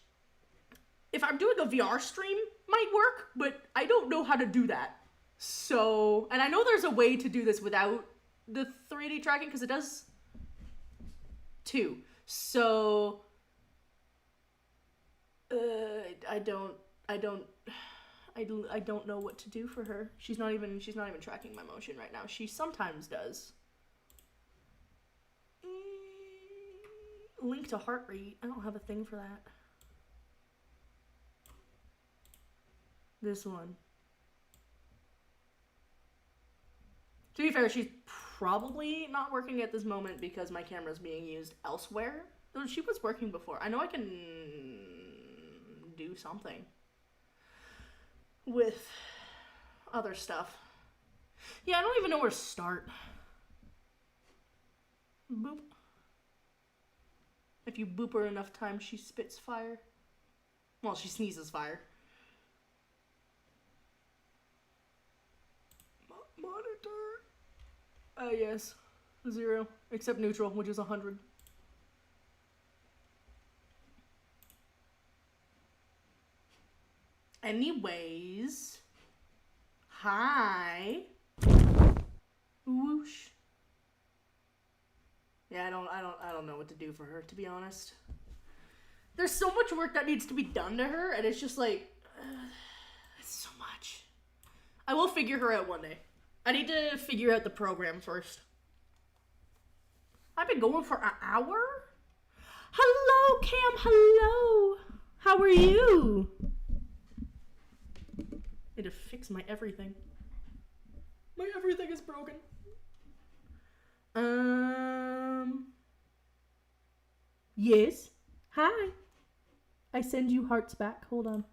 if I'm doing a VR stream, might work, but I don't know how to do that. So, and I know there's a way to do this without the 3D tracking, because it does too. So, I don't know what to do for her. She's not even tracking my motion right now. She sometimes does. Link to heart rate. I don't have a thing for that. This one. To be fair, she's probably not working at this moment because my camera's being used elsewhere. Though she was working before. I know I can do something with other stuff. Yeah, I don't even know where to start. Boop. If you boop her enough times, she spits fire. Well, she sneezes fire. Monitor. Yes. 0. Except neutral, which is 100. Anyways. Hi. Whoosh. Yeah, I don't know what to do for her, to be honest. There's so much work that needs to be done to her, and it's just like, it's so much. I will figure her out one day. I need to figure out the program first. I've been going for an hour? Hello, Cam, hello. How are you? Need to fix my everything. My everything is broken. Yes. Hi. I send you hearts back. Hold on.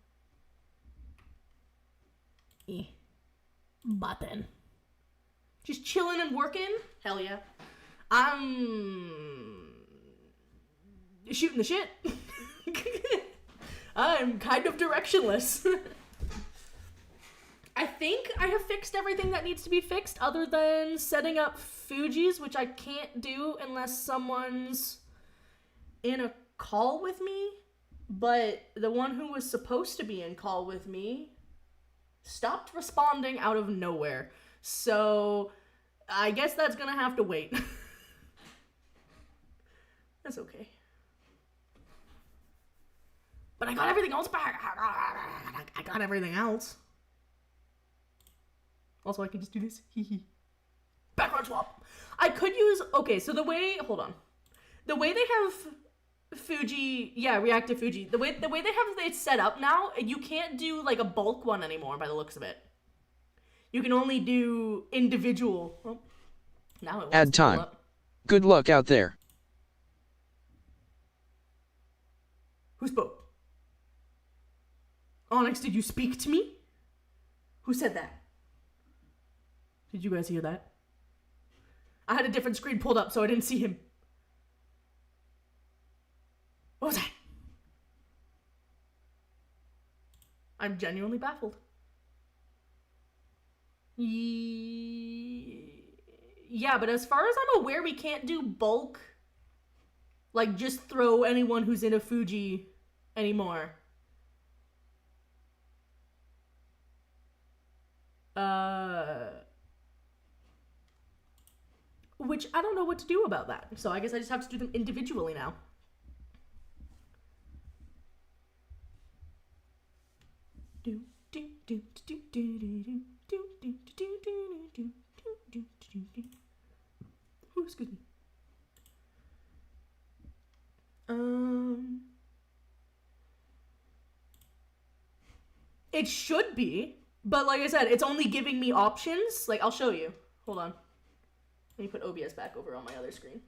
Button. Just chilling and working? Hell yeah. I'm shooting the shit. I'm kind of directionless. I think I have fixed everything that needs to be fixed other than setting up Fuji's, which I can't do unless someone's in a call with me, but the one who was supposed to be in call with me stopped responding out of nowhere. So I guess that's gonna have to wait. That's okay. But I got everything else back. I got everything else. Also, I can just do this. Background swap. I could use... Okay, so the way... Hold on. The way they have Fuji... Yeah, reactive Fuji. The way they have it set up now, you can't do, like, a bulk one anymore by the looks of it. You can only do individual... Well, now it wants Add to pull time. up. Good luck out there. Who spoke? Onyx, did you speak to me? Who said that? Did you guys hear that? I had a different screen pulled up, so I didn't see him. What was that? I'm genuinely baffled. Yeah, but as far as I'm aware, we can't do bulk. Like, just throw anyone who's in a Fuji anymore. Which I don't know what to do about that. So I guess I just have to do them individually now. Ooh, excuse me. It should be, but like I said, it's only giving me options. Like, I'll show you. Hold on. Let me put OBS back over on my other screen.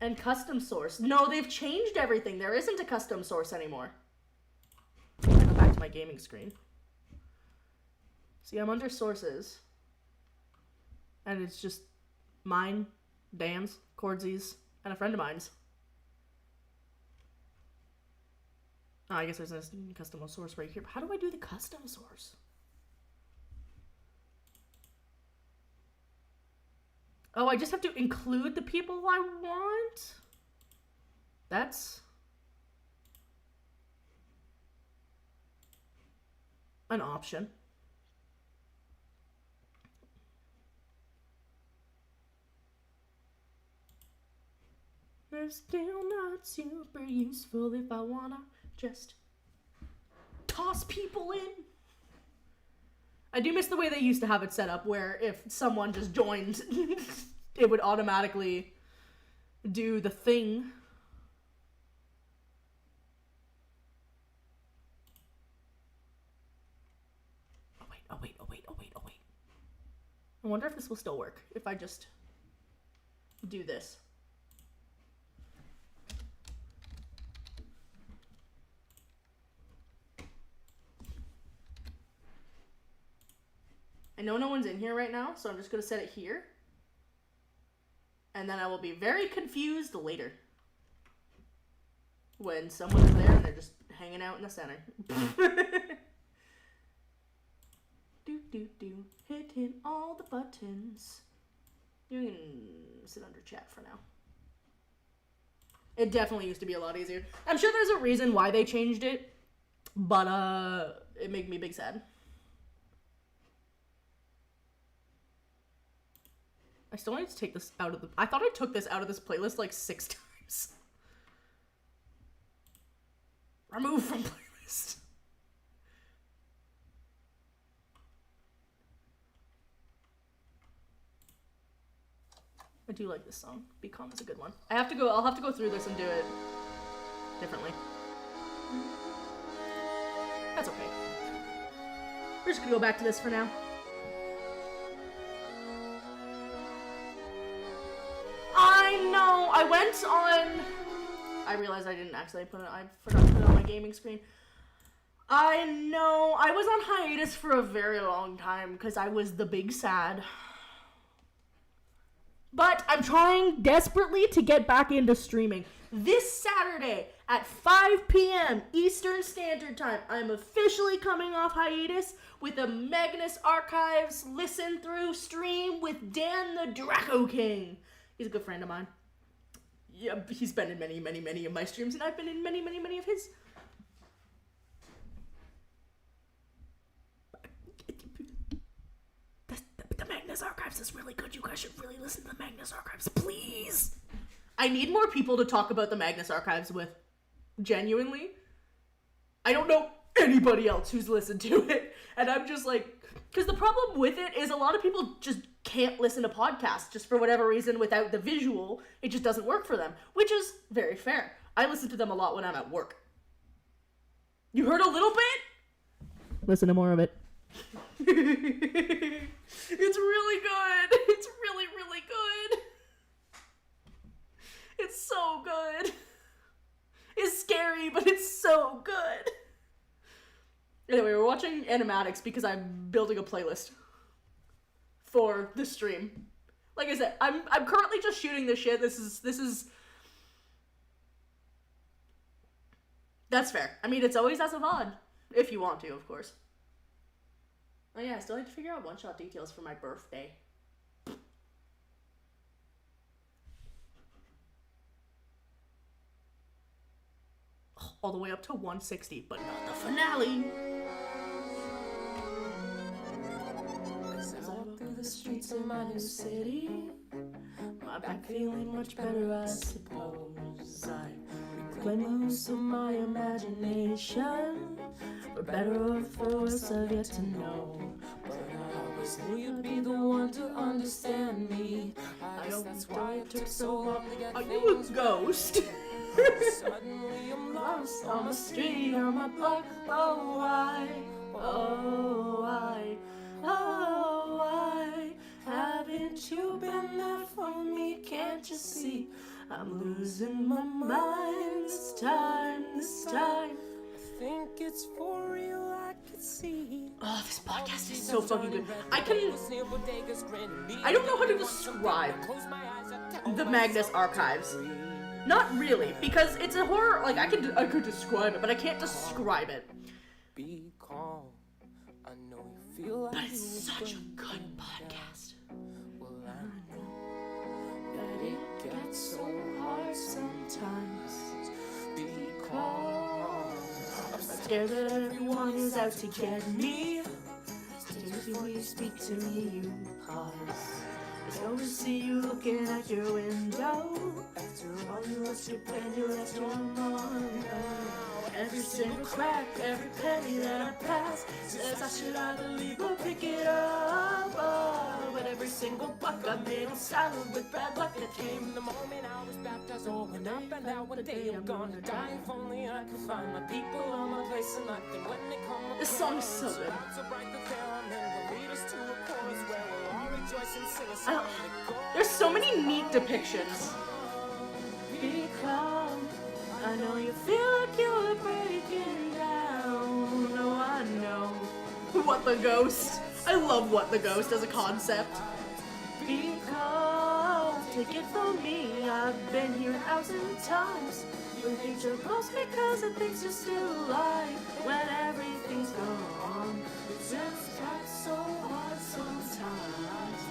And custom source. No, they've changed everything. There isn't a custom source anymore. I go back to my gaming screen. See, I'm under sources. And it's just mine, Dan's, Cordsy's, and a friend of mine's. Oh, I guess there's a custom source right here. But how do I do the custom source? Oh, I just have to include the people I want? That's an option. They're still not super useful if I wanna just toss people in. I do miss the way they used to have it set up where if someone just joined, it would automatically do the thing. Oh wait. I wonder if this will still work if I just do this. I know no one's in here right now, so I'm just going to set it here. And then I will be very confused later. When someone is there and they're just hanging out in the center. Hitting all the buttons. You can sit under chat for now. It definitely used to be a lot easier. I'm sure there's a reason why they changed it. But, it made me big sad. I still need to take this out of the... I thought I took this out of this playlist like 6 times. Remove from playlist. I do like this song. Be Calm is a good one. I'll have to go through this and do it differently. That's okay. We're just gonna go back to this for now. I know! I went on... I realized I didn't actually put it... I forgot to put it on my gaming screen. I know! I was on hiatus for a very long time because I was the big sad. But I'm trying desperately to get back into streaming. This Saturday at 5 p.m. Eastern Standard Time, I'm officially coming off hiatus with a Magnus Archives listen through stream with Dan the Draco King. He's a good friend of mine. Yeah, he's been in many, many, many of my streams, and I've been in many, many, many of his. The Magnus Archives is really good. You guys should really listen to the Magnus Archives, please. I need more people to talk about the Magnus Archives with. Genuinely. I don't know anybody else who's listened to it. And I'm just like... Because the problem with it is a lot of people just can't listen to podcasts just for whatever reason without the visual. It just doesn't work for them. Which is very fair. I listen to them a lot when I'm at work. You heard a little bit? Listen to more of it. It's really good. It's really, really good. It's so good. It's scary, but it's so good. Anyway, we're watching animatics because I'm building a playlist for the stream. Like I said, I'm currently just shooting this shit. This is that's fair. I mean, it's always as a VOD if you want to, of course. Oh yeah, I still have to figure out one-shot details for my birthday. All the way up to 160, but not the finale. As I walk through the streets of my new city, my back feeling much better, I suppose. I reclaim most of my imagination. For better or for worse, I've yet to know. But I always knew you'd be the one to understand me. I guess that's why it took so long to get Are you a ghost? Suddenly I'm lost on the street, on my block. Oh, why? Oh, why? Oh, why haven't you been there for me? Can't you see? I'm losing my mind this time. I think it's for real, I can see. Oh, this podcast is so fucking good. I don't know how to describe the Magnus Archives. Not really, because it's a horror, like, I could describe it, but I can't describe it. Be calm. I know you feel like but it's such a good podcast. Well, I know that it gets so hard sometimes. Be calm. I'm scared that everyone is out to get me. Still, when you speak to me, you pause. I always see you looking at your window. After all, you lost your pen, you left your mind. Every single crack, every penny that I pass says I should either leave or pick it up. Oh, but every single buck I made on salad with bad luck that came the moment I was baptized. Open up and out one day I'm gonna die. If only I could find my people on my place and nothing when they come. This song is so good. There's so many neat depictions. Be calm. I know you feel like you're breaking down. No, I know. What the Ghost. I love What the Ghost as a concept. Be calm. Take it from me. I've been here 1,000 times. When things are lost because it thinks you're still alive. When everything's gone. It just gets so hard sometimes.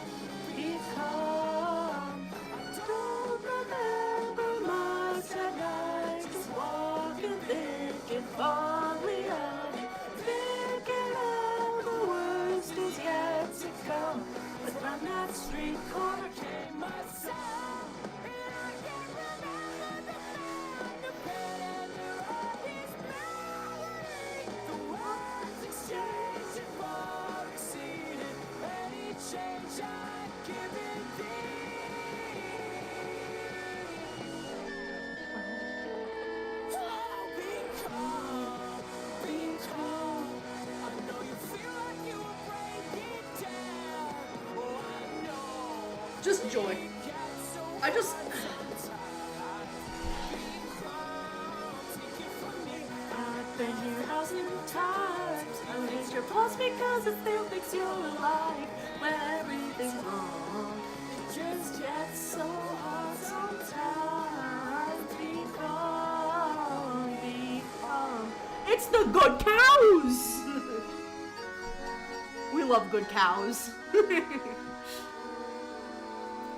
Be calm. I don't remember much at night. Just walking, thinking fondly of you. Thinking how the worst is yet to come. But from that street corner came my sound. And I can't remember the bed and the always melody. The words exchanged and far exceeded any change I'd given thee. Oh, be calm. I know you feel like you were breaking down. Oh, I know. Just joy. I just. I've been here 1,000 times. I raised your pulse because it still thinks you're alive. When everything's wrong, it just gets so hard sometimes. Be calm, be calm. It's the good cows! We love good cows. Of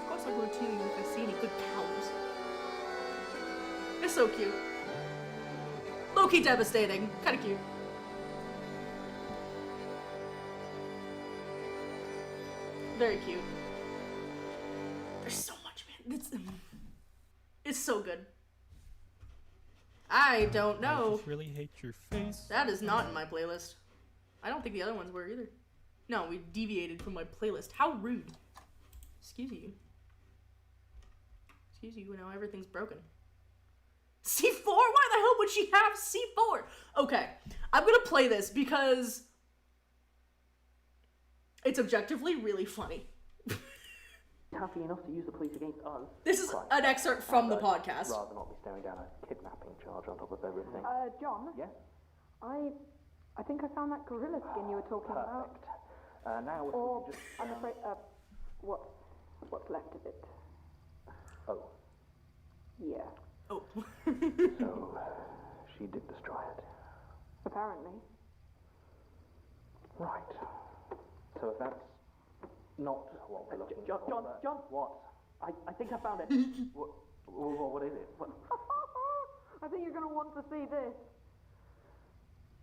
course I'll go to you if I see any good cows. so cute. Low-key devastating. Kind of cute. Very cute. There's so much, man. It's so good. I don't know. I just really hate your face. That is not in my playlist. I don't think the other ones were either. No, we deviated from my playlist. How rude. Excuse you. Excuse you, now everything's broken. C4? Why the hell would she have C4? Okay, I'm gonna play this because it's objectively really funny. Happy enough to use the police against us. This is an excerpt from the podcast. Rather not be staring down a kidnapping charge on top of everything. John? Yes? I think I found that gorilla skin you were talking about. Now if Or, we could just... I'm afraid, what's left of it? Oh. Yeah. Oh. So, she did destroy it. Apparently. Right. So if that's not what we're looking for... John! What? I think I found it. What is it? What? I think you're going to want to see this.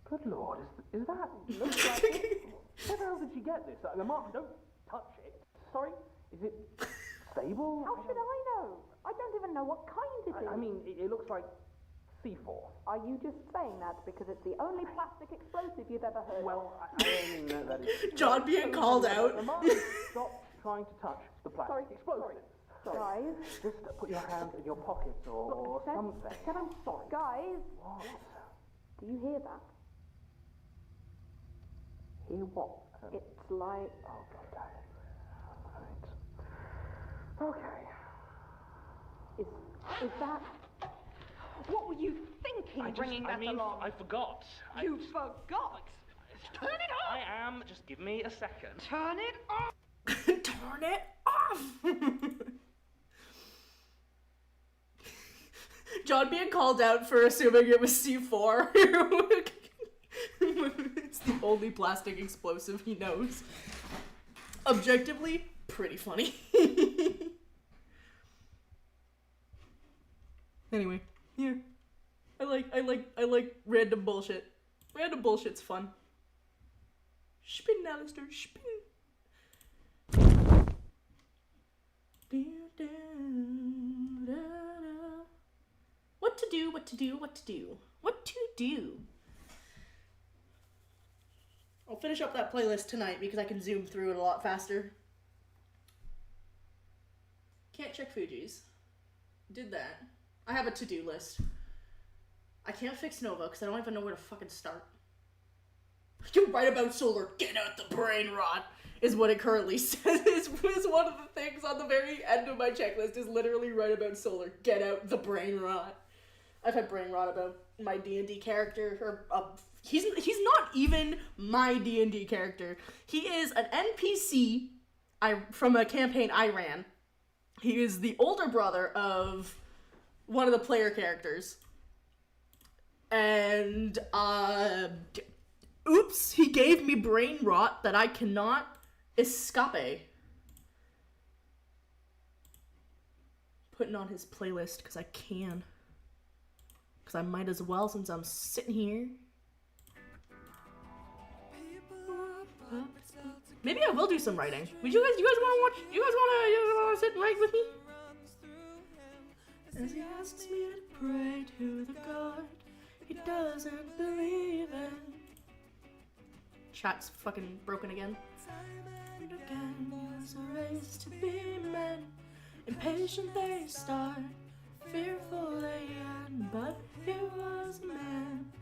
Good Lord, is that... Looks like it? Where the hell did she get this? Martin, don't touch it. Sorry? Is it stable? How should I know? I don't even know what kind it is. I mean, it looks like C4. Are you just saying that because it's the only plastic explosive you've ever heard? Well, I mean that is... John being called out. Martin, stop trying to touch the plastic explosive. Sorry. Guys. Just put your hands in your pockets or something. Said I'm sorry. Guys. What? Do you hear that? Hear what? It's like... Oh, God. Right. Okay. Is that... What were you thinking bringing that along? I forgot. You forgot? Turn it off! I am. Just give me a second. Turn it off! Turn it off! John being called out for assuming it was C4. It's the only plastic explosive he knows. Objectively, pretty funny. Anyway, yeah. I like random bullshit. Random bullshit's fun. Spin, Alistair, spin. What to do, what to do, what to do. What to do. I'll finish up that playlist tonight because I can zoom through it a lot faster. Can't check Fuji's. Did that. I have a to-do list. I can't fix Nova because I don't even know where to fucking start. You're right about solar. Get out the brain rot is what it currently says. Is one of the things on the very end of my checklist is literally right about solar. Get out the brain rot. I've had brain rot about my D&D character. Or he's not even my D&D character. He is an NPC from a campaign I ran. He is the older brother of one of the player characters. And, oops, he gave me brain rot that I cannot escape. Putting on his playlist because I can. Because I might as well since I'm sitting here. Maybe I will do some writing. Would you guys want to watch? You guys want to sit and write with me? As he asks me to pray to the God he doesn't believe in. Chat's fucking broken again. And again, it's a race to be men. Impatient they start, fearful they end. But he was a man.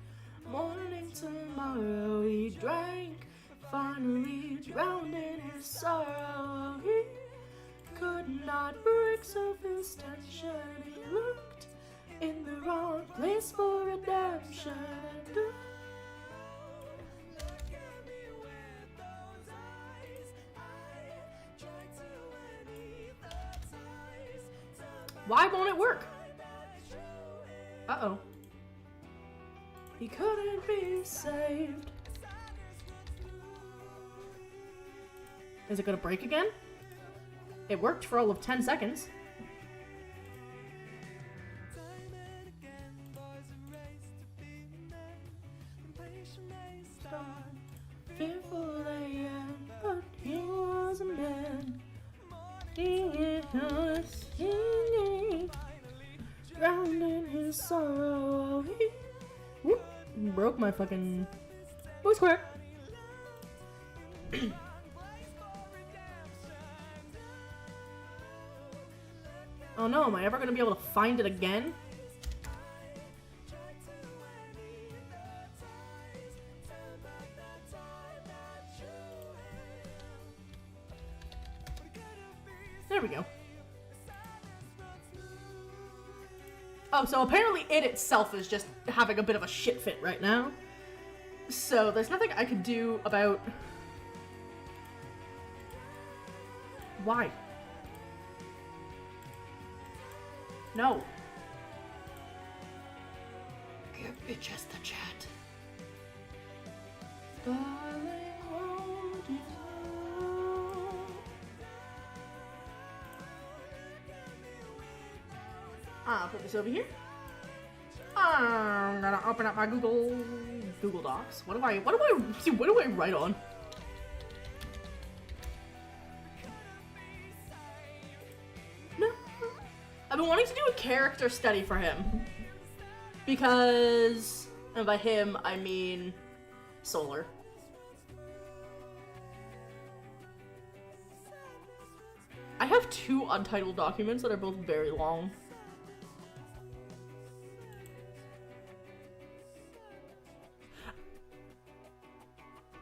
Morning tomorrow he drank, finally drowned in his sorrow. He could not break so his tension. He looked in the wrong place for redemption. Why won't it work? Uh-oh. He couldn't be saved. Is it gonna break again? It worked for all of 10 seconds. sorrow. Whoop, broke my fucking voice square. Oh no, am I ever gonna be able to find it again? There we go. Oh, so apparently it itself is just having a bit of a shit fit right now. So there's nothing I could do about... Why? No. Give me just the chat. Darling, won't you know? I'll put this over here. I'm gonna open up my Google Docs. What do I write on? No. I've been wanting to do a character study for him. Because, and by him, I mean Solar. I have 2 untitled documents that are both very long.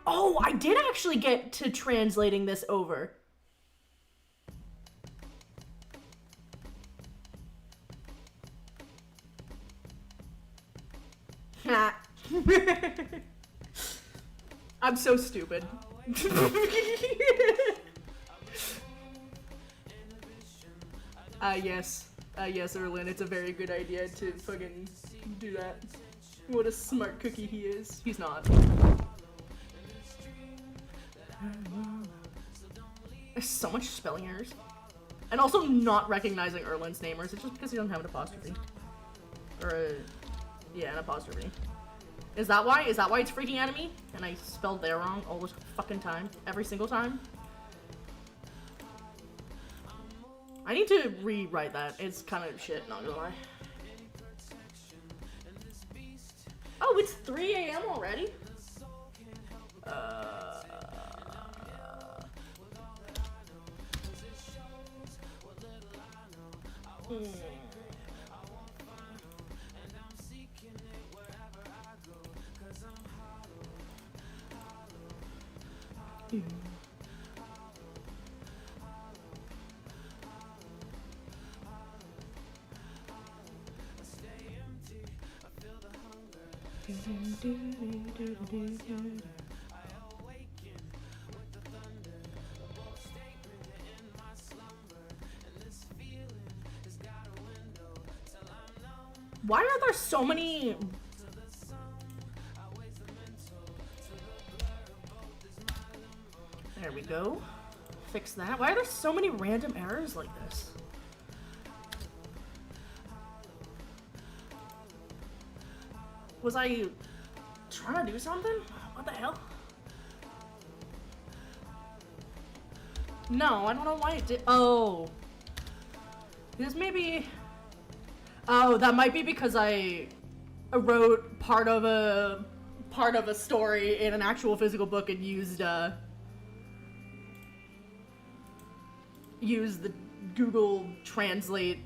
Oh, I did actually get to translating this over. I'm so stupid. Yes, Erlin, it's a very good idea to fucking do that. What a smart cookie he is. He's not. There's so much spelling errors. And also not recognizing Erlin's name, or is it just because he doesn't have an apostrophe? Or yeah, an apostrophe. Is that why? Is that why it's freaking out of me? And I spelled there wrong all the fucking time? Every single time? I need to rewrite that. It's kind of shit, not gonna lie. Oh, it's 3 AM already? Why are there so many... There we go. Fix that. Why are there so many random errors like this? Was I trying to do something? What the hell? No, I don't know why it did. Oh. This may be... Oh, that might be because I wrote part of a story in an actual physical book and used the Google Translate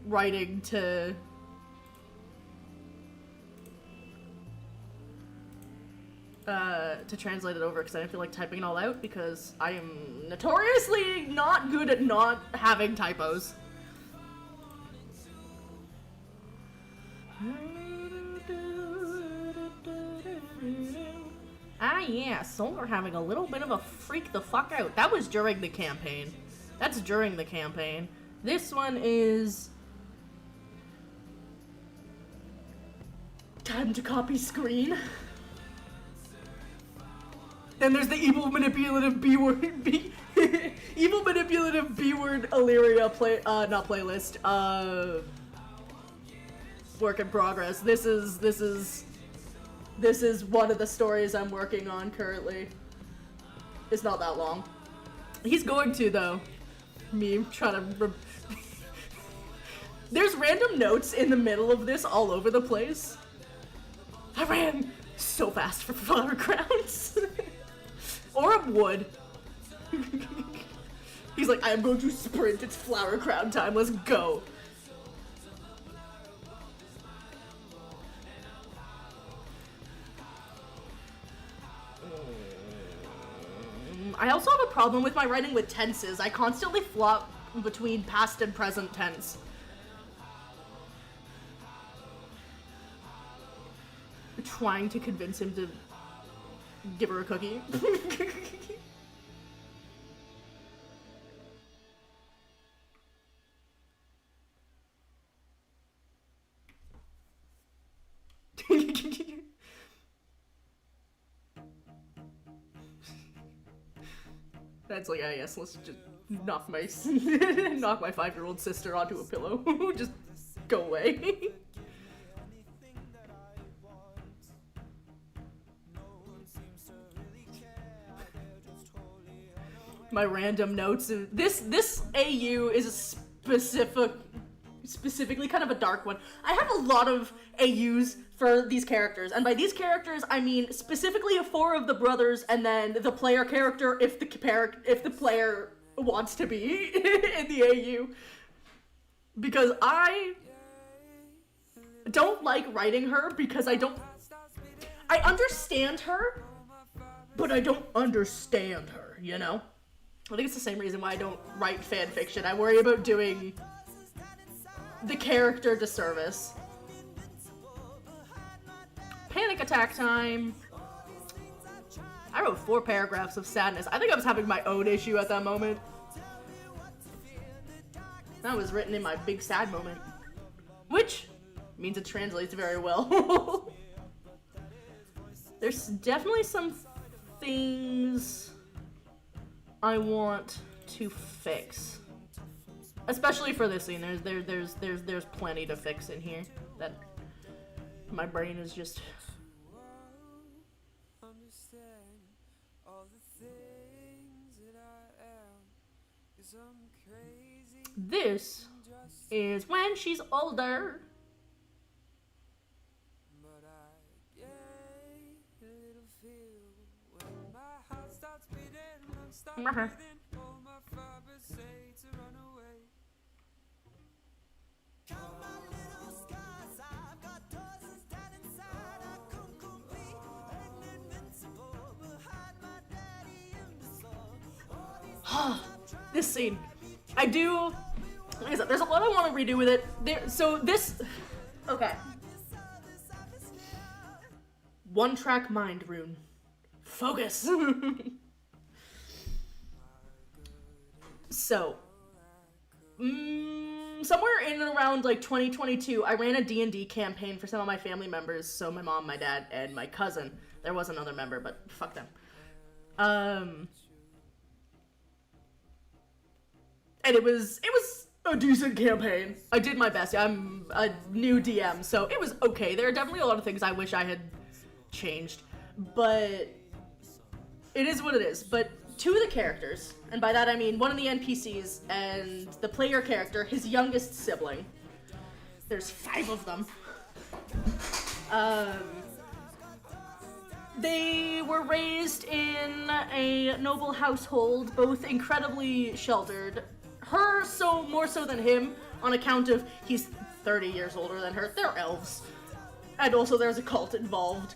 writing to translate it over because I didn't feel like typing it all out because I am notoriously not good at not having typos. Ah yeah, Solar having a little bit of a freak the fuck out. That was during the campaign. That's during the campaign. This one is... Time to copy screen. Then there's the evil manipulative B-word evil manipulative B-word Illyria not playlist. Work in progress. This is one of the stories I'm working on currently. It's not that long. He's going to though. Me trying to There's random notes in the middle of this all over the place. I ran so fast for flower crowns. Or a wood. He's like, I am going to sprint, it's flower crown time, let's go. I also have a problem with my writing with tenses. I constantly flop between past and present tense. Trying to convince him to give her a cookie. That's like, yes, let's just knock my knock my 5-year-old sister onto a pillow. Just go away. My random notes. This AU is a specifically kind of a dark one. I have a lot of AUs for these characters, and by these characters I mean specifically 4 of the brothers, and then the player character if the player wants to be in the AU. Because I don't like writing her because I understand her, but I don't understand her, you know? I think it's the same reason why I don't write fan fiction. I worry about doing the character disservice. Panic attack time. I wrote 4 paragraphs of sadness. I think I was having my own issue at that moment. That was written in my big sad moment. Which means it translates very well. There's definitely some things I want to fix. Especially for this scene. There's plenty to fix in here that my brain is just This is when she's older. This scene. I do. Like I said, there's a lot I want to redo with it. Okay. One track mind rune. Focus. So, somewhere in and around like 2022, I ran a D&D campaign for some of my family members. So my mom, my dad, and my cousin. There was another member, but fuck them. And it was a decent campaign. I did my best. I'm a new DM, so it was okay. There are definitely a lot of things I wish I had changed, but it is what it is. But 2 of the characters, and by that I mean one of the NPCs and the player character, his youngest sibling. There's 5 of them. They were raised in a noble household, both incredibly sheltered. Her more so than him, on account of he's 30 years older than her. They're elves. And also there's a cult involved.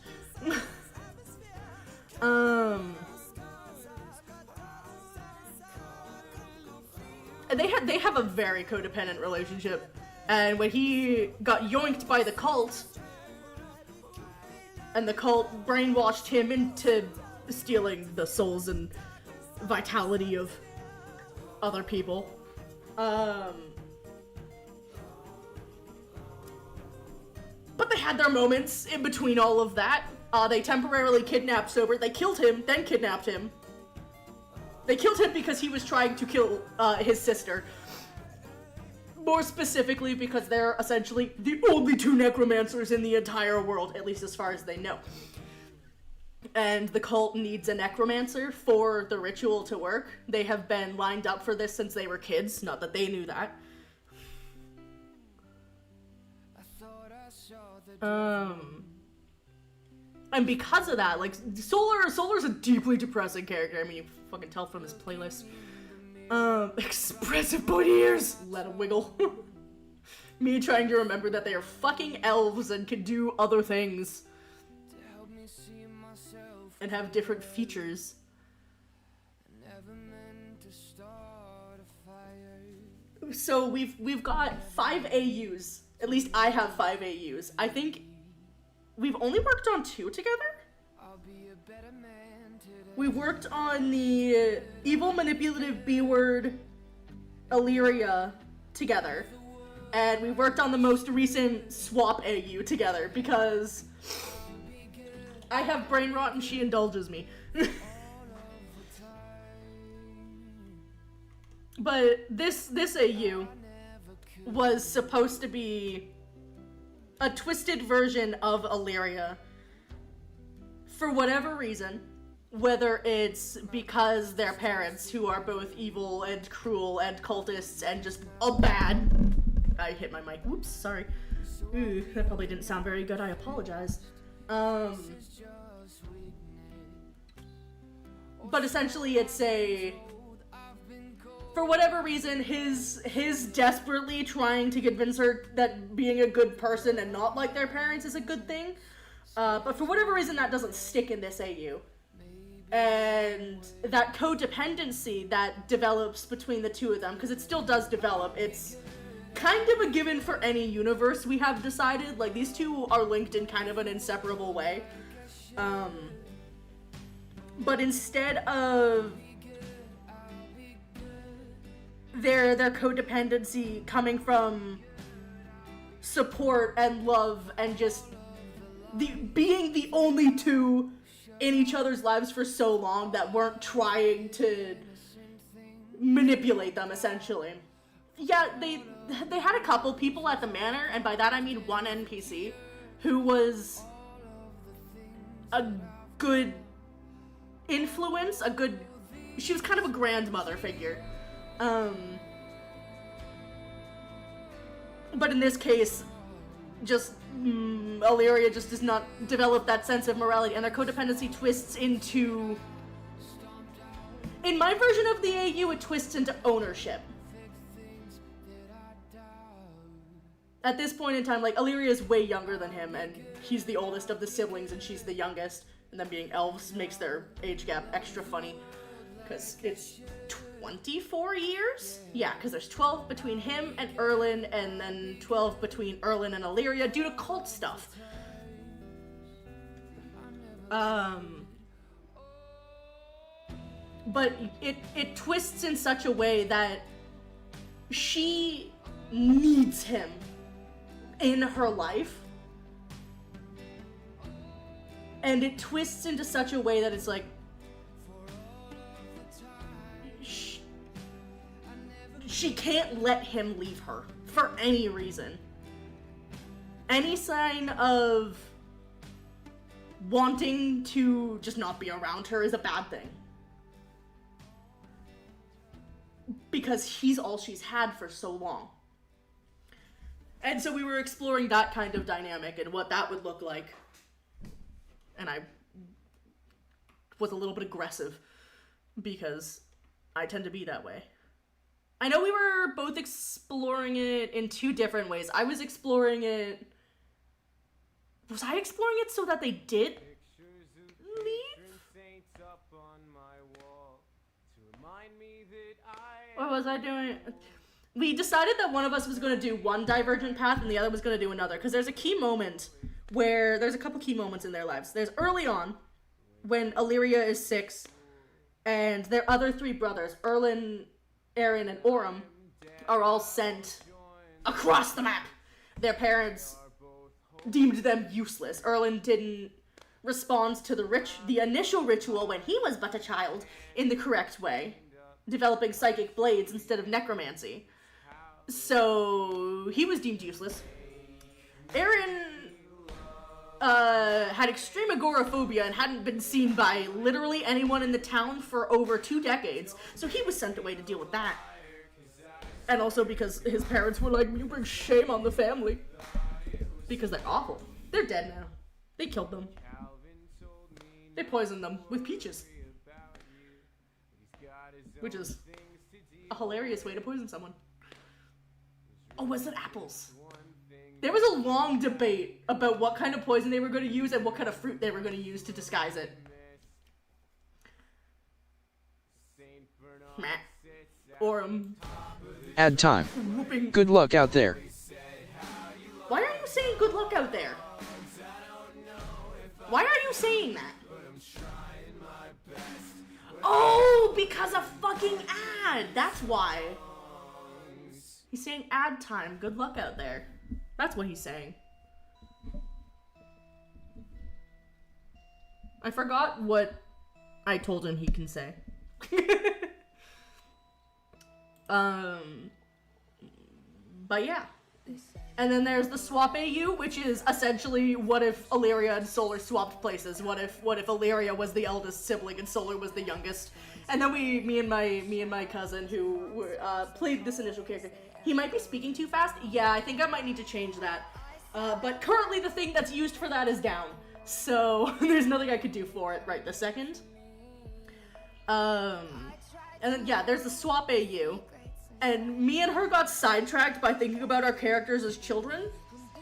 And they have a very codependent relationship. And when he got yoinked by the cult, and the cult brainwashed him into stealing the souls and vitality of other people. But they had their moments in between all of that. They temporarily kidnapped Sober. They killed him, then kidnapped him. They killed him because he was trying to kill his sister. More specifically because they're essentially the only 2 necromancers in the entire world, at least as far as they know. And the cult needs a necromancer for the ritual to work. They have been lined up for this since they were kids, not that they knew that. And because of that, like, Solar's a deeply depressing character. I mean, you fucking tell from his playlist. Expressive pointy ears! Let him wiggle. Me trying to remember that they are fucking elves and can do other things. And have different features. So we've got 5 AUs. At least I have 5 AUs. I think we've only worked on 2 together? We worked on the evil manipulative B-word Illyria together. And we worked on the most recent swap AU together because I have brain rot and she indulges me. But this AU was supposed to be a twisted version of Illyria. For whatever reason, whether it's because their parents, who are both evil and cruel and cultists and just bad. I hit my mic. Whoops, sorry. Ooh, that probably didn't sound very good. I apologize. But essentially it's for whatever reason, his desperately trying to convince her that being a good person and not like their parents is a good thing. But for whatever reason, that doesn't stick in this AU. And that codependency that develops between the two of them, because it still does develop, it's kind of a given for any universe, we have decided. Like, these two are linked in kind of an inseparable way. But instead of their codependency coming from support and love and just being the only two in each other's lives for so long that weren't trying to manipulate them, essentially. Yeah, they had a couple people at the manor, and by that I mean one NPC who was a good influence, she was kind of a grandmother figure. But in this case, just Illyria just does not develop that sense of morality, and their codependency twists into, in my version of the AU, it twists into ownership. At this point in time, like, Illyria is way younger than him, and he's the oldest of the siblings, and she's the youngest, and then being elves makes their age gap extra funny, because it's 24 years? Yeah, because there's 12 between him and Erlin, and then 12 between Erlin and Illyria due to cult stuff. But it twists in such a way that she needs him in her life. And it twists into such a way that it's like, she can't let him leave her for any reason. Any sign of wanting to just not be around her is a bad thing. Because he's all she's had for so long. And so we were exploring that kind of dynamic and what that would look like. And I was a little bit aggressive because I tend to be that way. I know we were both exploring it in 2 different ways. I was exploring it... Was I exploring it so that they did leave? What was I doing? We decided that one of us was going to do one divergent path and the other was going to do another. Because there's a key moment where... There's a couple key moments in their lives. There's early on, when Illyria is 6, and their other 3 brothers, Erlin, Aaron, and Orem, are all sent across the map. Their parents deemed them useless. Erlin didn't respond to the initial ritual when he was but a child in the correct way, developing psychic blades instead of necromancy. So he was deemed useless. Aaron had extreme agoraphobia and hadn't been seen by literally anyone in the town for over 2 decades, so he was sent away to deal with that. And also because his parents were like, you bring shame on the family. Because they're awful. They're dead now. They killed them. They poisoned them with peaches. Which is a hilarious way to poison someone. Oh, was it apples? There was a long debate about what kind of poison they were going to use and what kind of fruit they were going to use to disguise it. Meh. Or, Ad time. whooping. Good luck out there. Why are you saying good luck out there? Why are you saying that? Oh, because of fucking ad. That's why. He's saying ad time. Good luck out there. That's what he's saying. I forgot what I told him he can say. But yeah. And then there's the swap AU, which is essentially what if Illyria and Solar swapped places? What if Illyria was the eldest sibling and Solar was the youngest? And then me and my cousin who played this initial character. He might be speaking too fast. Yeah, I think I might need to change that. But currently the thing that's used for that is down. So there's nothing I could do for it right this second. And then yeah, there's the swap AU. And me and her got sidetracked by thinking about our characters as children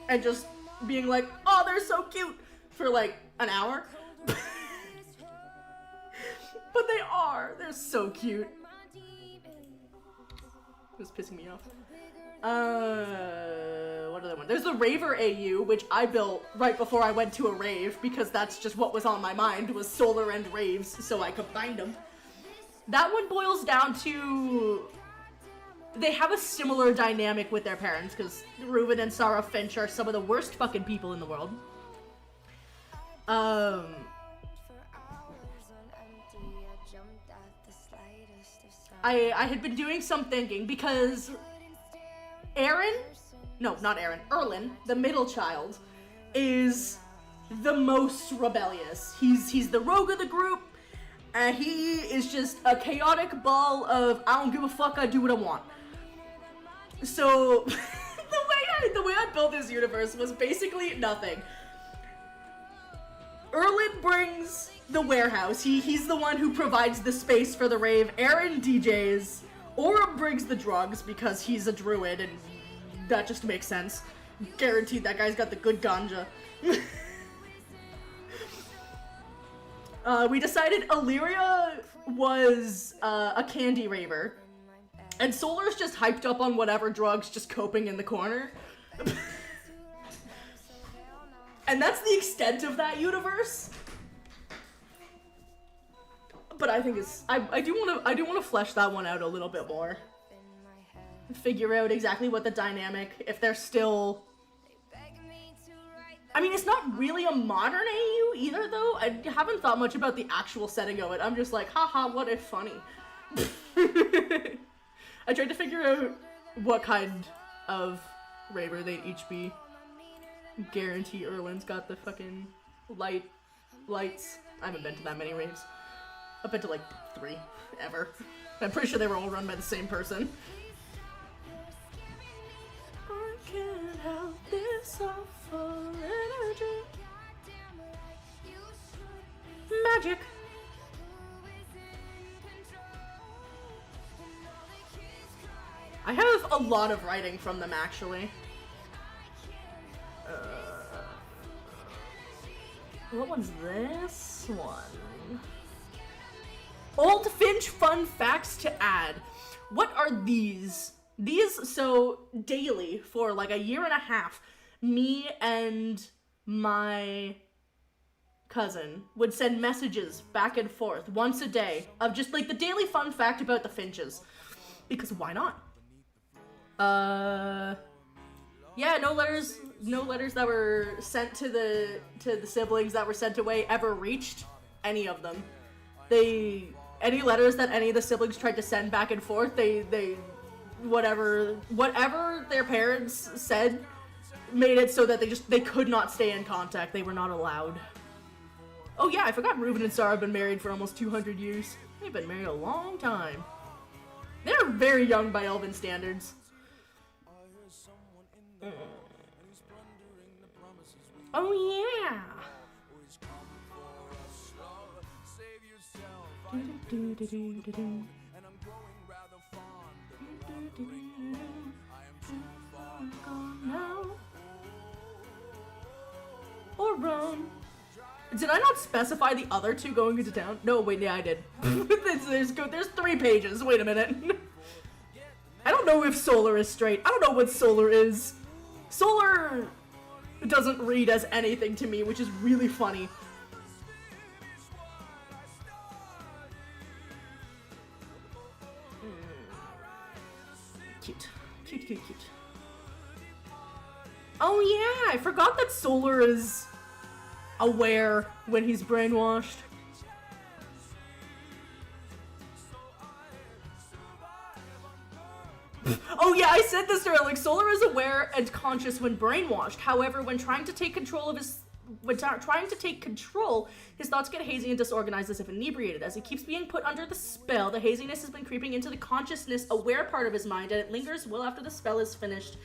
and just being like, oh, they're so cute for like an hour. But they are. They're so cute. It's pissing me off. What other one? There's the Raver AU, which I built right before I went to a rave because that's just what was on my mind was Solar and raves, so I combined them. That one boils down to... They have a similar dynamic with their parents, because Reuben and Sarah Finch are some of the worst fucking people in the world. I had been doing some thinking, because Erlin, the middle child, is the most rebellious. He's the rogue of the group, and he is just a chaotic ball of, I don't give a fuck, I do what I want. So, the way I built this universe was basically nothing. Erlin brings the warehouse. He's the one who provides the space for the rave. Aaron DJs. Orem brings the drugs because he's a druid and that just makes sense. Guaranteed that guy's got the good ganja. We decided Illyria was a candy raver. And Solar's just hyped up on whatever drugs, just coping in the corner. And that's the extent of that universe. But I think it's I do want to flesh that one out a little bit more. Figure out exactly what the dynamic, if they're still... I mean, it's not really a modern AU either, though. I haven't thought much about the actual setting of it. I'm just like, haha, what if funny. I tried to figure out what kind of raver they'd each be. Guarantee Erlin's got the fucking lights. I haven't been to that many raves. I've been to like 3 ever. I'm pretty sure they were all run by the same person. I can't help this awful energy. Magic. I have a lot of writing from them, actually. What one's this one? Old Finch fun facts to add. What are these? So, daily, for like a year and a half, me and my cousin would send messages back and forth once a day of just like the daily fun fact about the Finches. Because why not? Yeah, no letters that were sent to the siblings that were sent away ever reached any of them. Any letters that any of the siblings tried to send back and forth, whatever their parents said made it so that they could not stay in contact. They were not allowed. Oh yeah, I forgot Reuben and Sarah have been married for almost 200 years. They've been married a long time. They're very young by Elven standards. Oh yeah. Or run. Did I not specify the other two going into town? No, wait, yeah, I did. There's 3 pages. Wait a minute. I don't know if Solar is straight. I don't know what Solar is. Solar doesn't read as anything to me, which is really funny. Cute. Cute, cute, cute. Oh yeah, I forgot that Solar is aware when he's brainwashed. Oh yeah, I said this earlier, like, Solar is aware and conscious when brainwashed. However, when trying to take control, his thoughts get hazy and disorganized as if inebriated. As he keeps being put under the spell, the haziness has been creeping into the consciousness-aware part of his mind, and it lingers well after the spell is finished,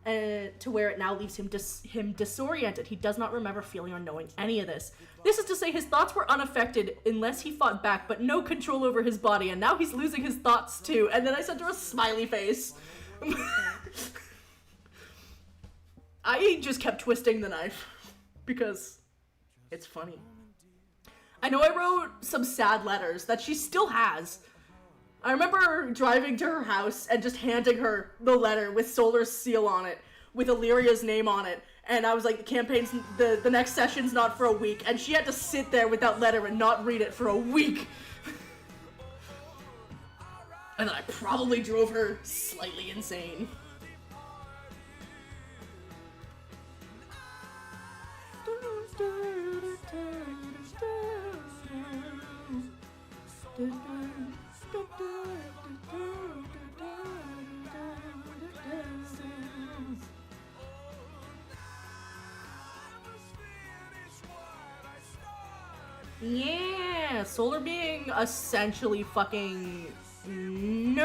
to where it now leaves him disoriented. He does not remember feeling or knowing any of this. This is to say his thoughts were unaffected unless he fought back, but no control over his body, and now he's losing his thoughts too. And then I sent her a smiley face. I just kept twisting the knife because it's funny. I know I wrote some sad letters that she still has. I remember driving to her house and just handing her the letter with Solar's seal on it, with Illyria's name on it, and I was like, the next session's not for a week, and she had to sit there with that letter and not read it for a week. And then I probably drove her slightly insane. Yeah, Solar being essentially fucking nervous.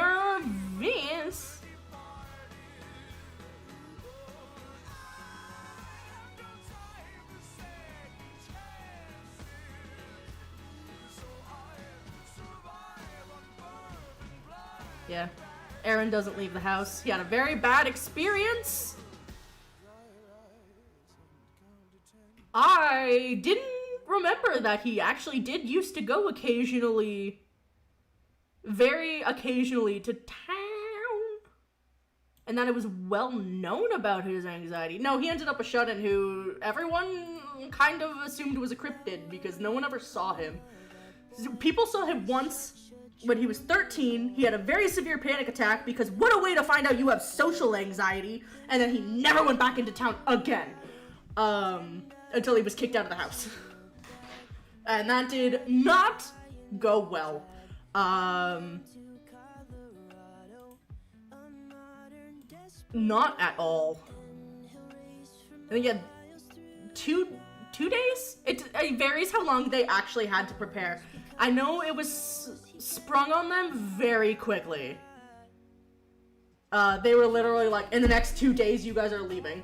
Yeah, Aaron doesn't leave the house. He had a very bad experience. I didn't remember that he actually did used to go occasionally, very occasionally, to town, and that it was well known about his anxiety. No, he ended up a shut-in who everyone kind of assumed was a cryptid because no one ever saw him. People saw him once when he was 13. He had a very severe panic attack because what a way to find out you have social anxiety, and then he never went back into town again, until he was kicked out of the house. And that did not go well. Not at all. I think he had two days? It varies how long they actually had to prepare. I know it was sprung on them very quickly. They were literally like, in the next 2 days you guys are leaving.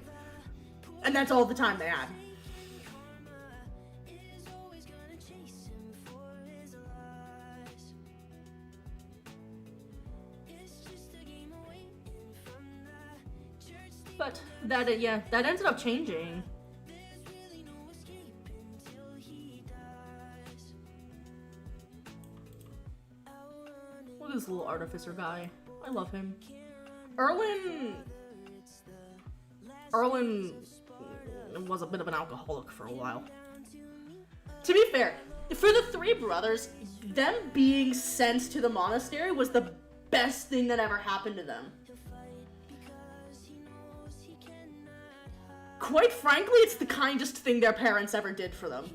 And that's all the time they had. But that ended up changing. Look at this little artificer guy. I love him. Erlin was a bit of an alcoholic for a while. To be fair, for the 3 brothers, them being sent to the monastery was the best thing that ever happened to them. Quite frankly, it's the kindest thing their parents ever did for them.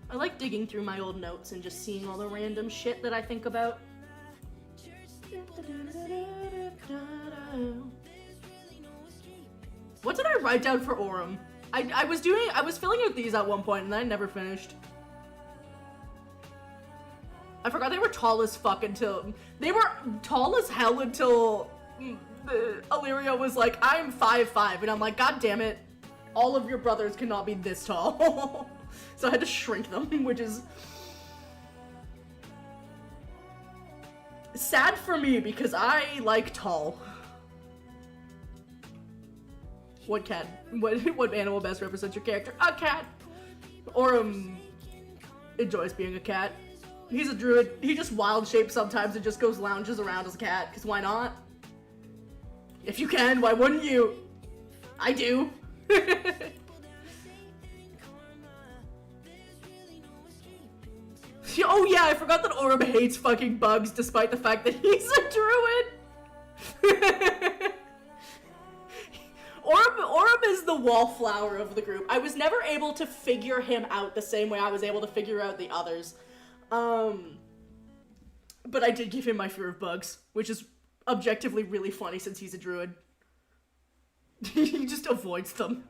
I like digging through my old notes and just seeing all the random shit that I think about. What did I write down for Orem? I was filling out these at one point and I never finished. I forgot they were tall as fuck until... They were tall as hell until Illyria was like, I'm 5'5", and I'm like, God damn it. All of your brothers cannot be this tall. So I had to shrink them, which is... sad for me, because I like tall. What cat? What animal best represents your character? A cat! Aurum enjoys being a cat. He's a druid. He just wild shapes sometimes and just goes lounges around as a cat, because why not? If you can, why wouldn't you? I do. Oh yeah, I forgot that Aurum hates fucking bugs despite the fact that he's a druid. Aurum is the wallflower of the group. I was never able to figure him out the same way I was able to figure out the others. But I did give him my fear of bugs, which is objectively really funny since he's a druid. He just avoids them.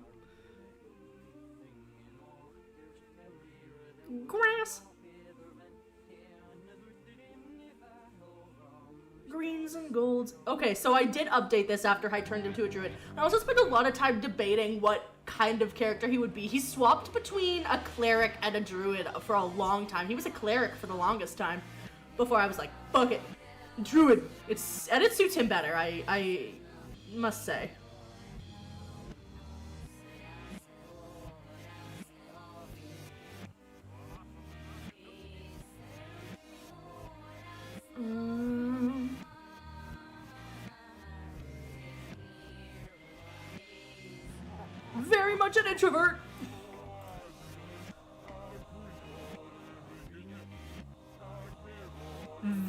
Grass. Greens and golds. Okay, so I did update this after I turned him to a druid. I also spent a lot of time debating what kind of character he would be. He swapped between a cleric and a druid for a long time. He was a cleric for the longest time before I was like, fuck it. Druid. It suits him better, I must say. Very much an introvert.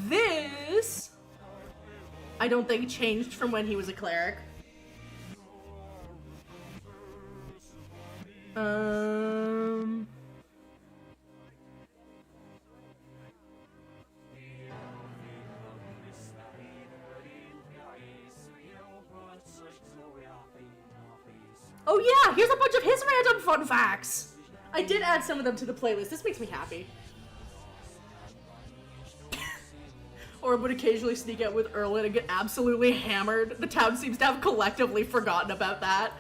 This, I don't think changed from when he was a cleric. Oh yeah, here's a bunch of his random fun facts. I did add some of them to the playlist. This makes me happy. Or would occasionally sneak out with Erlin and get absolutely hammered. The town seems to have collectively forgotten about that.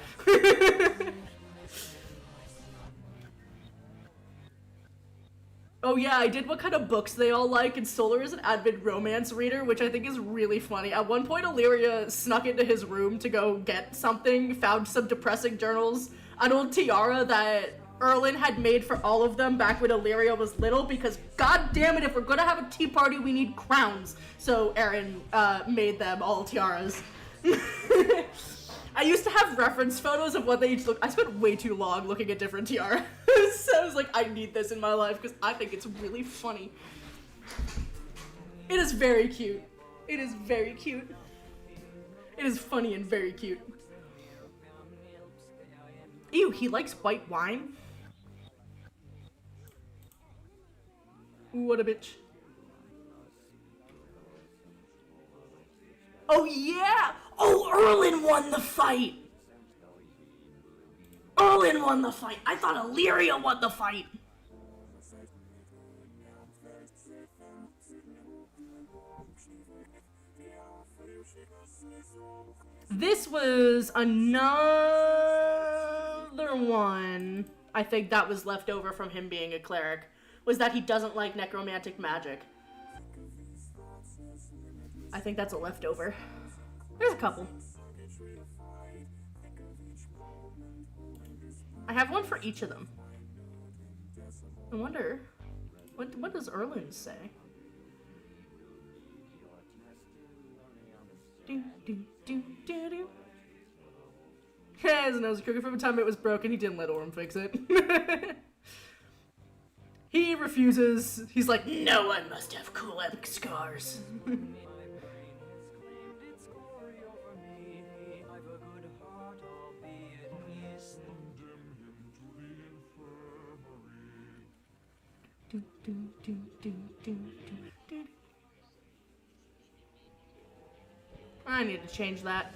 Oh yeah, I did what kind of books they all like, and Solar is an avid romance reader, which I think is really funny. At one point, Illyria snuck into his room to go get something, found some depressing journals, an old tiara that Erlin had made for all of them back when Illyria was little, because god damn it, if we're gonna have a tea party, we need crowns. So Aaron made them all tiaras. I used to have reference photos of what they each look. I spent way too long looking at different tiaras. So I was like, I need this in my life because I think it's really funny. It is very cute. It is very cute. It is funny and very cute. Ew, he likes white wine? What a bitch. Oh yeah! Oh, Erlin won the fight! Erlin won the fight! I thought Illyria won the fight! This was another one, I think that was left over from him being a cleric, was that he doesn't like necromantic magic. I think that's a leftover. There's a couple. I have one for each of them. I wonder, what does Erlin say? Do, do, do, do, do. His nose crooked from the time it was broken. He didn't let Aurum fix it. He refuses. He's like, no one must have cool epic scars. I need to change that.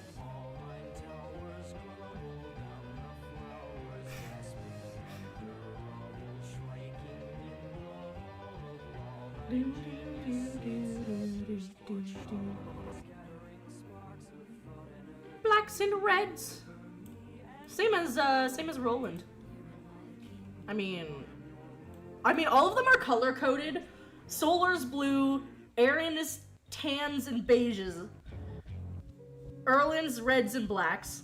Blacks and reds. Same as Roland. I mean, all of them are color coded. Solar's blue, Aaron is tans and beiges, Erlin's reds and blacks,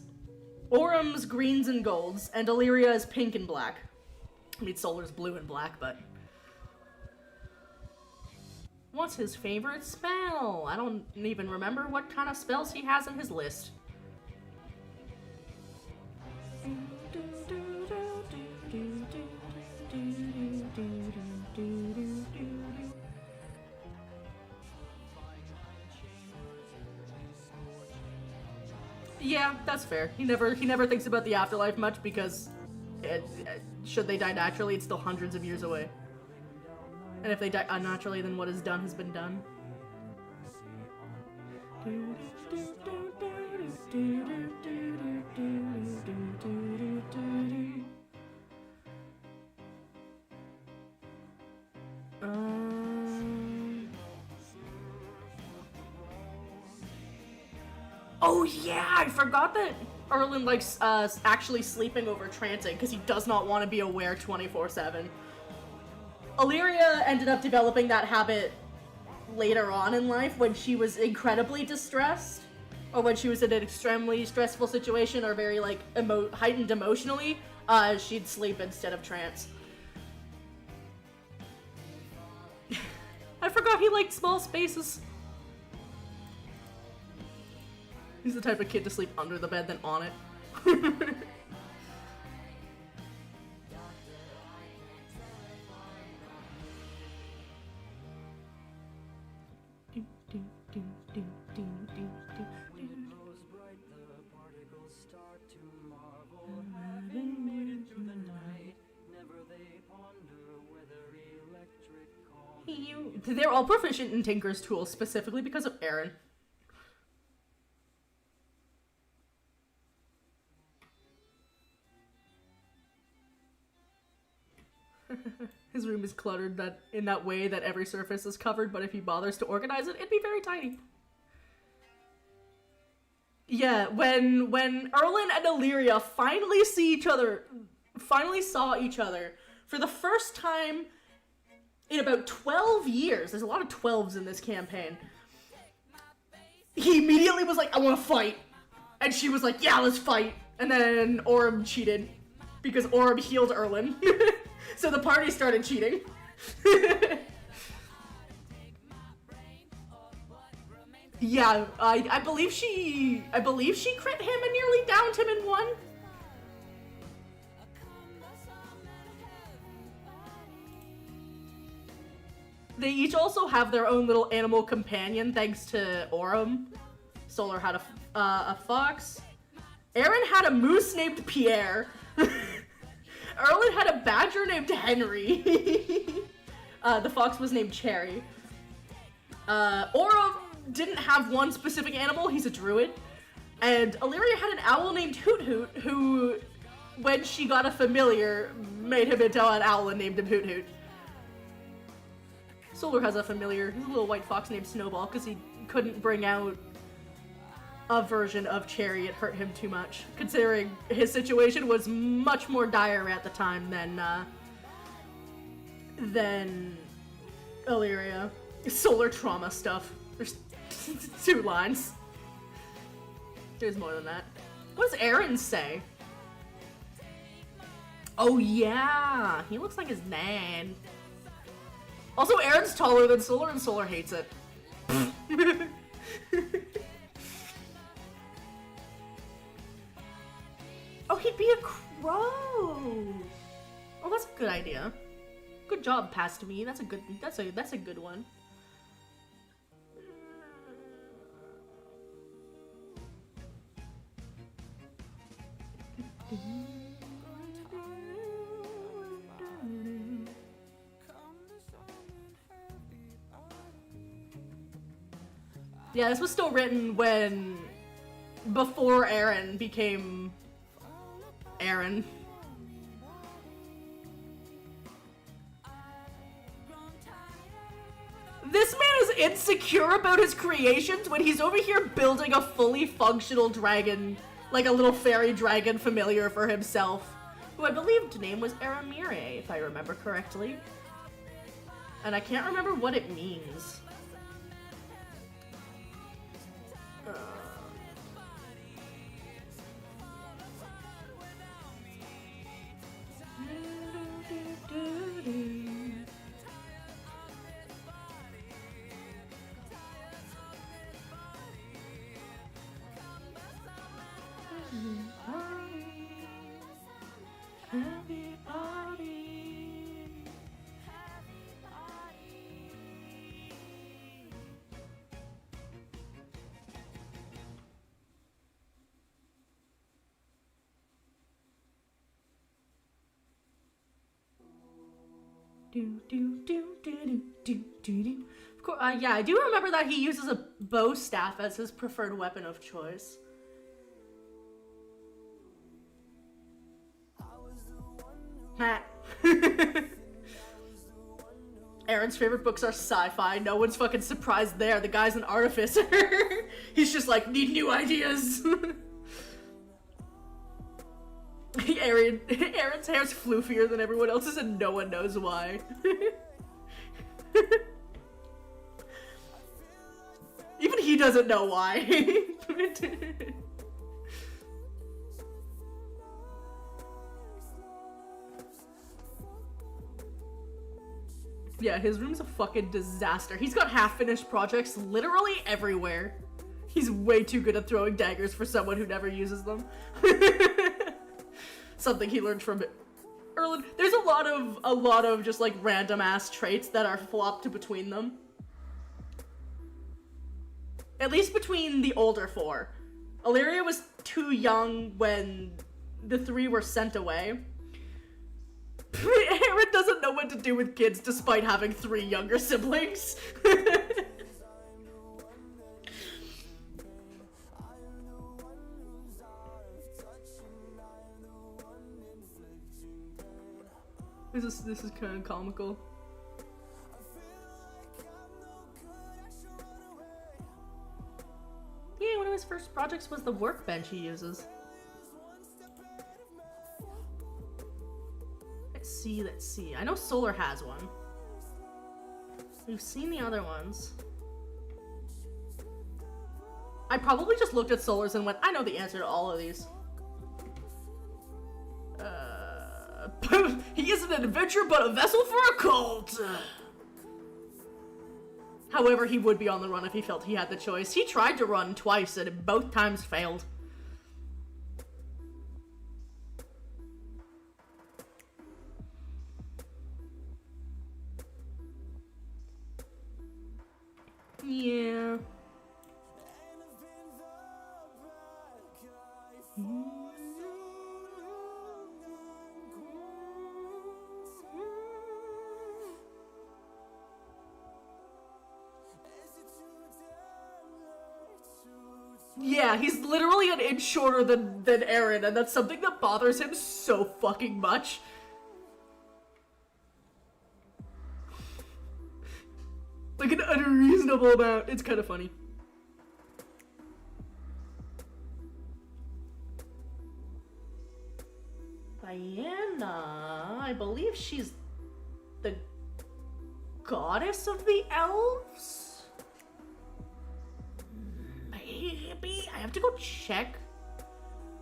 Orum's greens and golds, and Illyria is pink and black. I mean, Solar's blue and black, but... What's his favorite spell? I don't even remember what kind of spells he has in his list. Yeah, that's fair. He never thinks about the afterlife much because should they die naturally, it's still hundreds of years away. And if they die unnaturally, then what is done has been done. Oh yeah, I forgot that Erlen likes actually sleeping over trancing because he does not want to be aware 24/7. Illyria ended up developing that habit later on in life when she was incredibly distressed, or when she was in an extremely stressful situation or very like heightened emotionally. She'd sleep instead of trance. I forgot he liked small spaces. He's the type of kid to sleep under the bed than on it. They're all proficient in Tinker's tools specifically because of Aaron. His room is cluttered in that way that every surface is covered, but if he bothers to organize it, it'd be very tiny. Yeah, when Erlen and Illyria finally saw each other for the first time in about 12 years. There's a lot of 12s in this campaign. He immediately was like, I want to fight. And she was like, yeah, let's fight. And then Orem cheated because Orem healed Erlen. So the party started cheating. Yeah, I believe she crit him and nearly downed him in one. They each also have their own little animal companion thanks to Orem. Solar had a fox. Aaron had a moose named Pierre. Erlen had a badger named Henry. The fox was named Cherry. Orem didn't have one specific animal, he's a druid. And Illyria had an owl named Hoot Hoot, who, when she got a familiar, made him into an owl and named him Hoot Hoot. Solar has a familiar, he's a little white fox named Snowball, because he couldn't bring out a version of Cherry, it hurt him too much, considering his situation was much more dire at the time than Illyria. Solar trauma stuff. There's 2 lines. There's more than that. What does Aaron say? Oh yeah, he looks like his dad. Also, Aaron's taller than Solar, and Solar hates it. Oh, he'd be a crow. Oh, that's a good idea. Good job, past me. That's a good one. Yeah, this was still written before Aaron became Aaron. This man is insecure about his creations when he's over here building a fully functional dragon, like a little fairy dragon familiar for himself, who I believed name was Aramire, if I remember correctly. And I can't remember what it means. Of course, yeah, I do remember that he uses a bow staff as his preferred weapon of choice. Aaron's favorite books are sci-fi. No one's fucking surprised there. The guy's an artificer. He's just like, need new ideas. Aaron's hair's floofier than everyone else's and no one knows why. Even he doesn't know why. Yeah, his room's a fucking disaster. He's got half-finished projects literally everywhere. He's way too good at throwing daggers for someone who never uses them. Something he learned from Erlen. There's a lot of just like random ass traits that are flopped between them. At least between the older four. Illyria was too young when the three were sent away. Aaron doesn't know what to do with kids despite having 3 younger siblings. This is kind of comical. Yeah, one of his first projects was the workbench he uses. Let's see. I know Solar has one. We've seen the other ones. I probably just looked at Solar's and went, I know the answer to all of these. He isn't an adventurer, but a vessel for a cult! However, he would be on the run if he felt he had the choice. He tried to run twice, and it both times failed. Yeah. Yeah, he's literally an inch shorter than Aaron, and that's something that bothers him so fucking much. Like an unreasonable amount. It's kind of funny. Diana, I believe she's the goddess of the elves? Maybe? I have to go check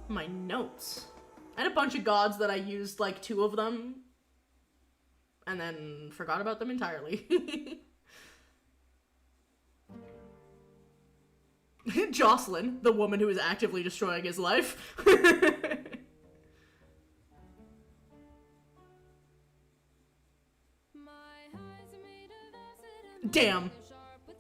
my notes. I had a bunch of gods that I used like 2 of them and then forgot about them entirely. Jocelyn, the woman who is actively destroying his life. Damn.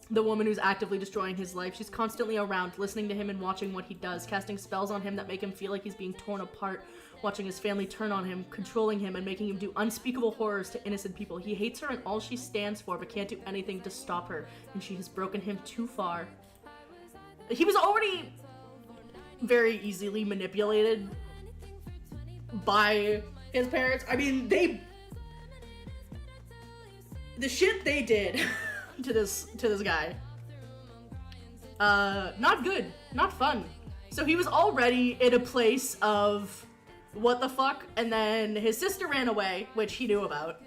The woman who's actively destroying his life. She's constantly around, listening to him and watching what he does, casting spells on him that make him feel like he's being torn apart, watching his family turn on him, controlling him, and making him do unspeakable horrors to innocent people. He hates her and all she stands for, but can't do anything to stop her, and she has broken him too far. He was already very easily manipulated by his parents. I mean, the shit they did to this guy. Not good, not fun. So he was already in a place of what the fuck, and then his sister ran away, which he knew about.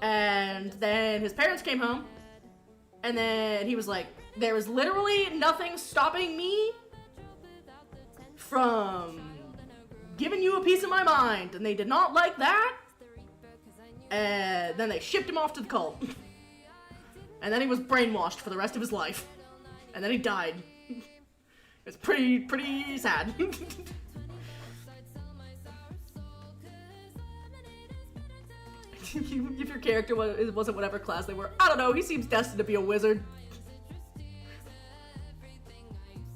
And then his parents came home, and then he was like, there was literally nothing stopping me from giving you a piece of my mind, and they did not like that. And then they shipped him off to the cult. And then he was brainwashed for the rest of his life. And then he died. It's pretty sad. If your character wasn't whatever class they were, I don't know, he seems destined to be a wizard.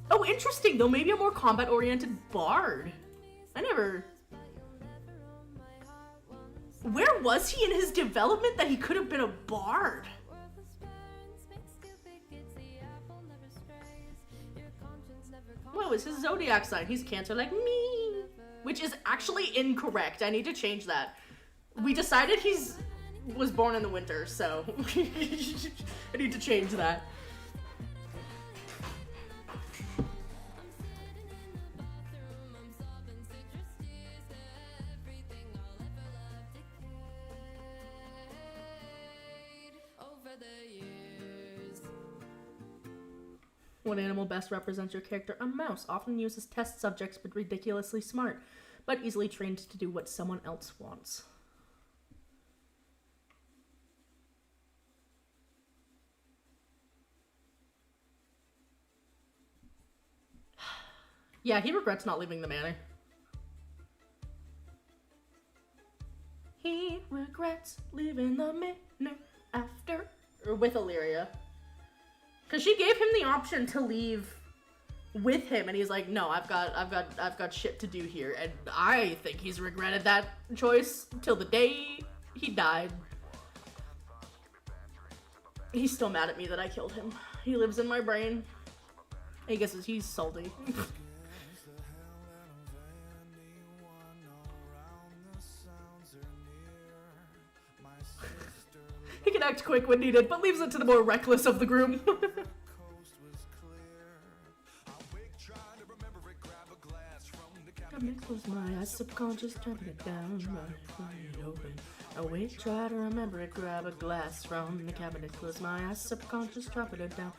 Oh, interesting, though, maybe a more combat-oriented bard. I never... Where was he in his development that he could have been a bard? Whoa, it's his zodiac sign. He's Cancer like me. Which is actually incorrect. I need to change that. We decided was born in the winter, so I need to change that. What animal best represents your character? A mouse, often used as test subjects but ridiculously smart, but easily trained to do what someone else wants. Yeah, he regrets not leaving the manor. He regrets leaving the manor after... Or with Illyria. Because she gave him the option to leave with him, and he's like, no, I've got shit to do here. And I think he's regretted that choice till the day he died. He's still mad at me that I killed him. He lives in my brain. I guess he's salty. He can act quick when needed, but leaves it to the more reckless of the group. I close my eyes, subconscious, turning it down, right open. I wait, try to remember it, grab a glass from the cabinet, close my eyes, subconscious, dropping it down.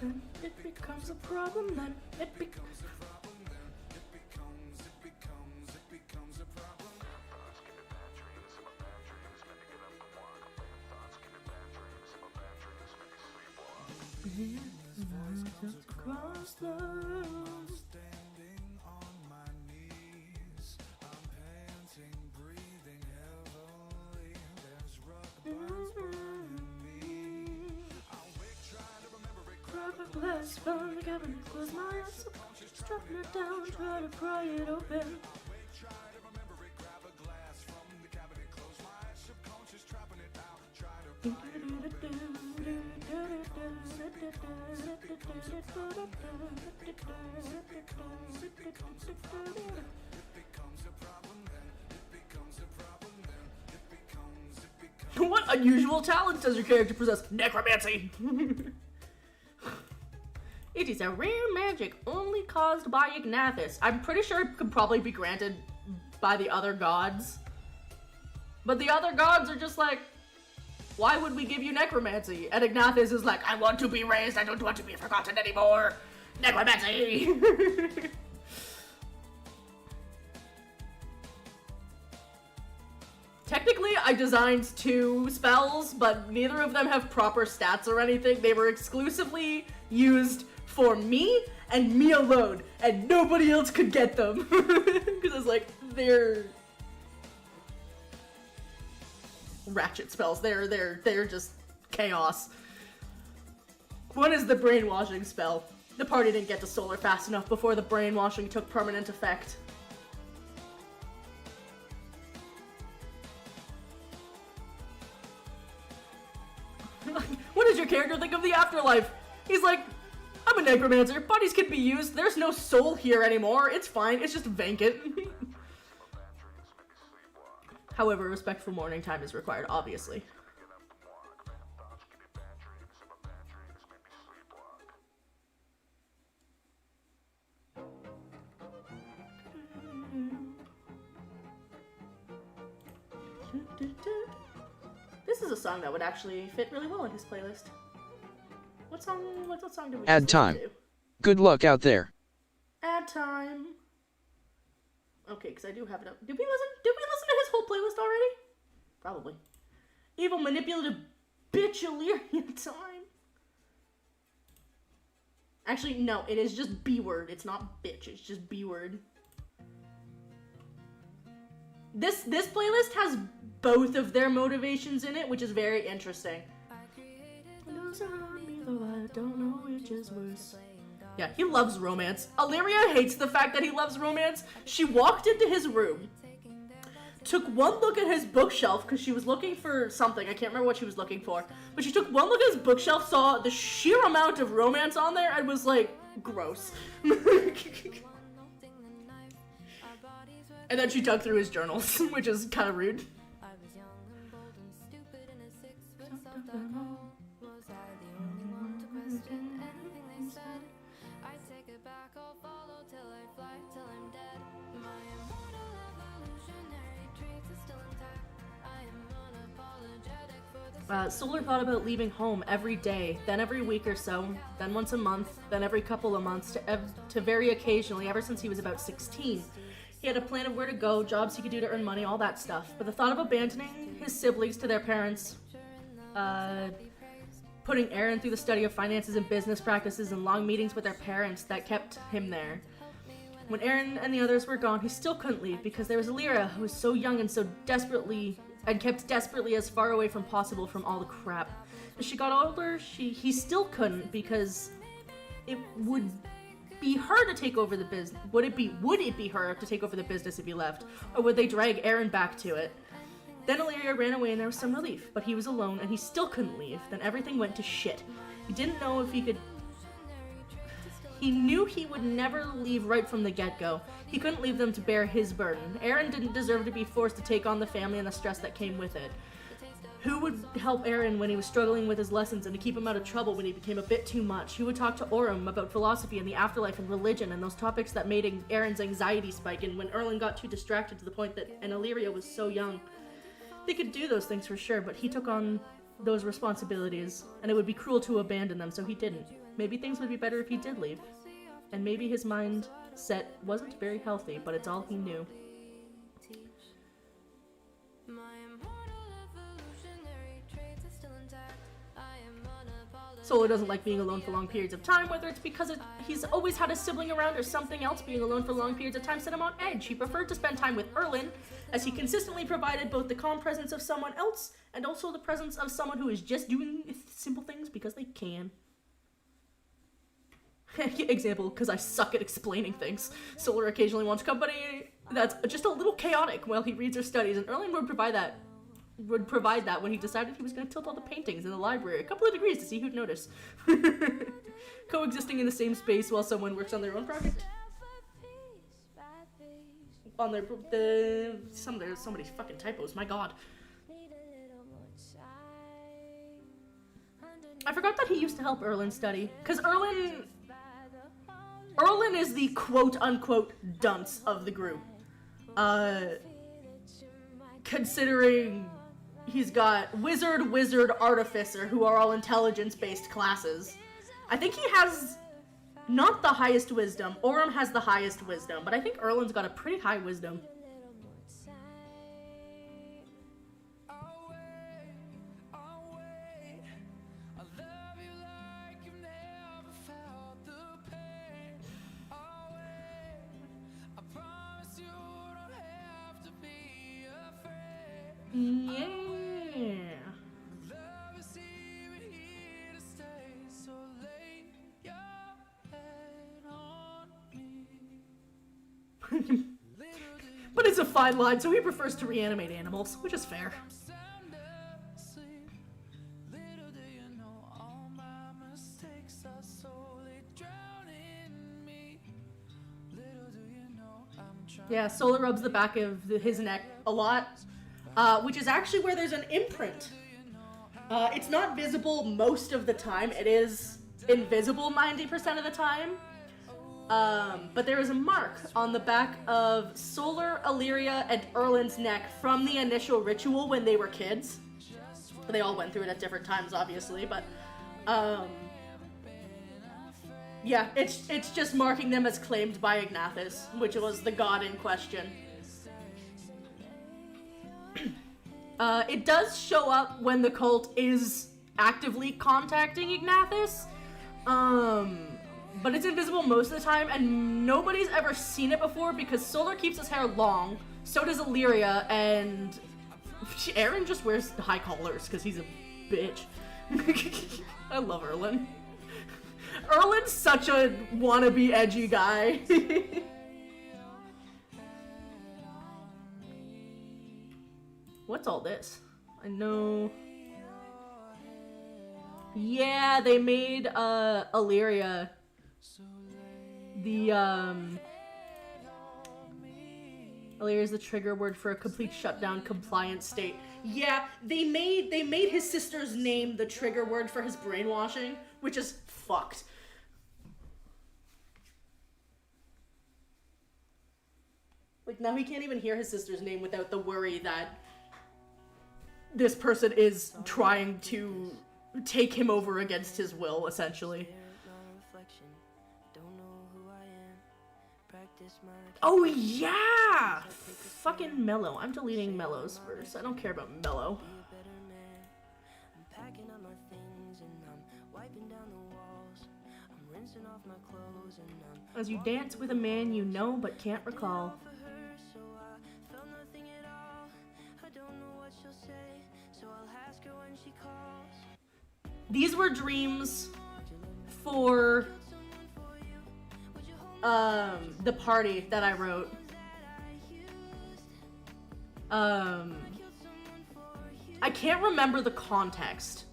Then it becomes a problem, then it becomes a problem. Across the room, standing on my knees, I'm panting, breathing heavily. There's rock burns burning me. I'll wake, try to remember it. Grab a glass from the cabinet, close my eyes, subconscious, dropping it down, try to pry it open. I'll wake, try to remember it. Grab a glass from the cabinet, close my eyes, subconscious, dropping it down, try to pry it open. What unusual talents does your character possess? Necromancy! It is a rare magic only caused by Ignathus. I'm pretty sure it could probably be granted by the other gods. But the other gods are just like, why would we give you necromancy? And Ignathus is like, I want to be raised, I don't want to be forgotten anymore. Necromancy! Technically, I designed 2 spells, but neither of them have proper stats or anything. They were exclusively used for me and me alone, and nobody else could get them. Because it's like, they're ratchet spells. They're just chaos. One is the brainwashing spell. The party didn't get to Solar fast enough before the brainwashing took permanent effect. What does your character think of the afterlife? He's like, I'm I'm a necromancer. Bodies can be used. There's no soul here anymore. It's fine. It's just vacant. However, respectful mourning time is required, obviously. This is a song that would actually fit really well in his playlist. What song did we Add just time. listen to? Good luck out there. Add time. Okay, because I do have it up. Did we listen to his whole playlist already? Probably. Evil manipulative bitch Illyrian time. Actually, no, it is just B word. It's not bitch, it's just B word. This playlist has both of their motivations in it, which is very interesting. I don't know which is worse. Yeah, he loves romance. Illyria hates the fact that he loves romance. She walked into his room, took one look at his bookshelf because she was looking for something. I can't remember what she was looking for. But she took one look at his bookshelf, saw the sheer amount of romance on there, and was like, gross. And then she dug through his journals, which is kind of rude. Solar thought about leaving home every day, then every week or so, then once a month, then every couple of months, to very occasionally, ever since he was about 16. He had a plan of where to go, jobs he could do to earn money, all that stuff. But the thought of abandoning his siblings to their parents, putting Aaron through the study of finances and business practices and long meetings with their parents, that kept him there. When Aaron and the others were gone, he still couldn't leave because there was Illyria, who was so young and so desperately, and kept desperately as far away from possible from all the crap. As she got older, he still couldn't because it would be her to take over the business. Would it be her to take over the business if he left? Or would they drag Aaron back to it? Then Illyria ran away and there was some relief, but he was alone and he still couldn't leave. Then everything went to shit. He didn't know if he could... He knew he would never leave right from the get-go. He couldn't leave them to bear his burden. Aaron didn't deserve to be forced to take on the family and the stress that came with it. Who would help Aaron when he was struggling with his lessons and to keep him out of trouble when he became a bit too much? Who would talk to Orem about philosophy and the afterlife and religion and those topics that made Aaron's anxiety spike and when Erlen got too distracted to the point that Illyria was so young? They could do those things for sure, but he took on those responsibilities and it would be cruel to abandon them, so he didn't. Maybe things would be better if he did leave. And maybe his mindset wasn't very healthy, but it's all he knew. Solo doesn't like being alone for long periods of time, whether it's because he's always had a sibling around or something else. Being alone for long periods of time set him on edge. He preferred to spend time with Erlen, as he consistently provided both the calm presence of someone else and also the presence of someone who is just doing simple things because they can. Example, because I suck at explaining things. Solar occasionally wants company that's just a little chaotic while he reads or studies, and Erlen would provide that when he decided he was going to tilt all the paintings in the library a couple of degrees to see who'd notice. Coexisting in the same space while someone works on their own project. On their somebody's fucking typos, my god. I forgot that he used to help Erlen study, because Erlen is the quote-unquote dunce of the group. Considering he's got wizard, artificer, who are all intelligence-based classes. I think he has not the highest wisdom. Orem has the highest wisdom, but I think Erlen's got a pretty high wisdom. Yeah. But it's a fine line, so he prefers to reanimate animals, which is fair. Yeah, Solar rubs the back of his neck a lot, which is actually where there's an imprint. It's not visible most of the time. It is invisible 90% of the time. But there is a mark on the back of Solar, Illyria, and Erlin's neck from the initial ritual when they were kids. They all went through it at different times, obviously, but yeah, it's just marking them as claimed by Ignathus, which was the god in question. It does show up when the cult is actively contacting Ignathus, but it's invisible most of the time, and nobody's ever seen it before because Solar keeps his hair long, so does Illyria, and Aaron just wears high collars because he's a bitch. I love Erlin. Erlin's such a wannabe edgy guy. What's all this? I know. Yeah, they made Illyria the Illyria is the trigger word for a complete shutdown compliance state. Yeah, they made his sister's name the trigger word for his brainwashing, which is fucked. Like, now he can't even hear his sister's name without the worry that this person is trying to take him over against his will, essentially. Oh yeah! Fucking Mellow. I'm deleting Mellow's verse. I don't care about Mellow. As you dance with a man you know but can't recall. These were dreams for the party that I wrote. I can't remember the context.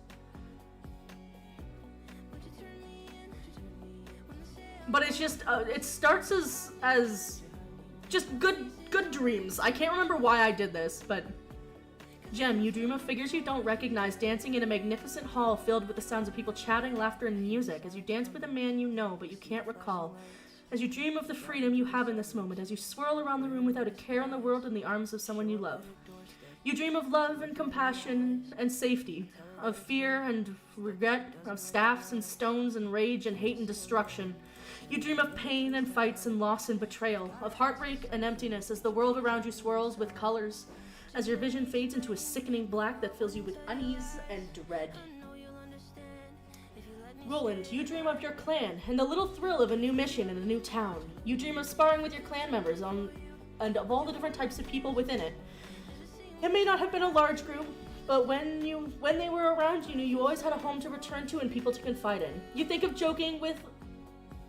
But it's just it starts as just good dreams. I can't remember why I did this, but Gem, you dream of figures you don't recognize dancing in a magnificent hall filled with the sounds of people chatting, laughter, and music as you dance with a man you know but you can't recall. As you dream of the freedom you have in this moment, as you swirl around the room without a care in the world in the arms of someone you love. You dream of love and compassion and safety, of fear and regret, of staffs and stones and rage and hate and destruction. You dream of pain and fights and loss and betrayal, of heartbreak and emptiness as the world around you swirls with colors, as your vision fades into a sickening black that fills you with unease and dread. Roland, you dream of your clan and the little thrill of a new mission in a new town. You dream of sparring with your clan members and of all the different types of people within it. It may not have been a large group, but when they were around, you knew you always had a home to return to and people to confide in. You think of joking with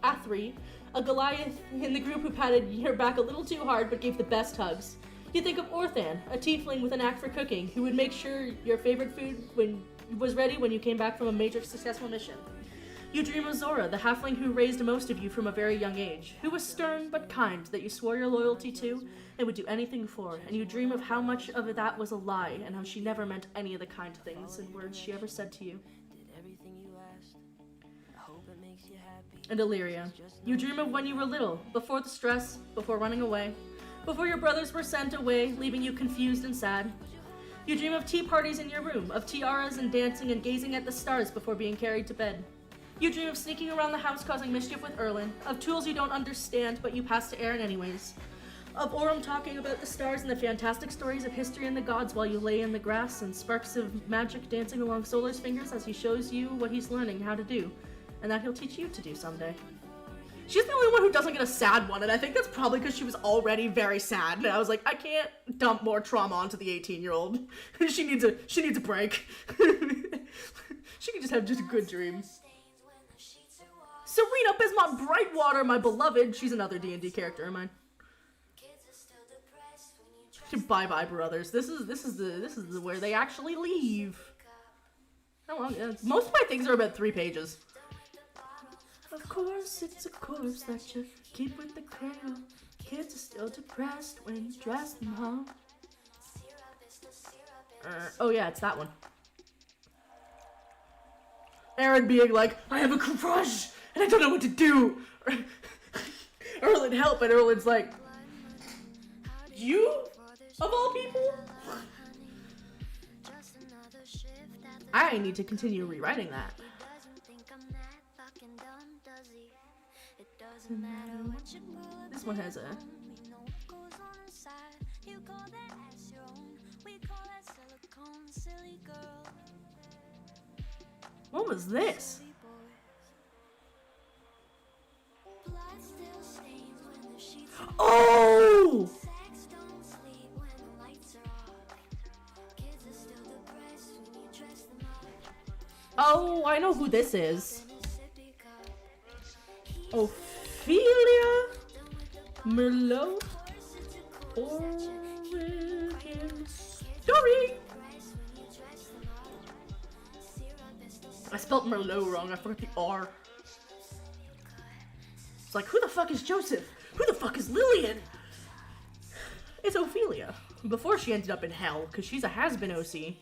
Athri, a Goliath in the group who patted your back a little too hard but gave the best hugs. You think of Orthan, a tiefling with a knack for cooking, who would make sure your favorite food was ready when you came back from a major successful mission. You dream of Zora, the halfling who raised most of you from a very young age, who was stern but kind, that you swore your loyalty to and would do anything for, and you dream of how much of that was a lie and how she never meant any of the kind things and words she ever said to you. And Illyria, you dream of when you were little, before the stress, before running away, before your brothers were sent away, leaving you confused and sad. You dream of tea parties in your room, of tiaras and dancing and gazing at the stars before being carried to bed. You dream of sneaking around the house causing mischief with Erlin, of tools you don't understand but you pass to Aaron anyways. Of Orem talking about the stars and the fantastic stories of history and the gods while you lay in the grass and sparks of magic dancing along Solar's fingers as he shows you what he's learning how to do, and that he'll teach you to do someday. She's the only one who doesn't get a sad one, and I think that's probably because she was already very sad, and I was like, I can't dump more trauma onto the 18-year-old. She needs a break. She can just have just good dreams. Serena Bismont Brightwater, my beloved. She's another D&D character of mine. Bye bye, brothers. This is where they actually leave. Oh well, yeah. Most of my things are about 3 pages. Of course, it's a course that you keep with the cradle. Kids are still depressed when you dress them up. Oh yeah, it's that one. Aaron being like, I have a crush and I don't know what to do. Erlen, help, and Erlen's like, you? Of all people? I need to continue rewriting that. This one has a... What was this? Oh! Oh, I know who this is. Ophelia Merlot origin story. I spelled Merlot wrong. I forgot the R. It's like, who the fuck is Joseph? Who the fuck is Lillian? It's Ophelia. Before she ended up in hell, because she's a has-been OC.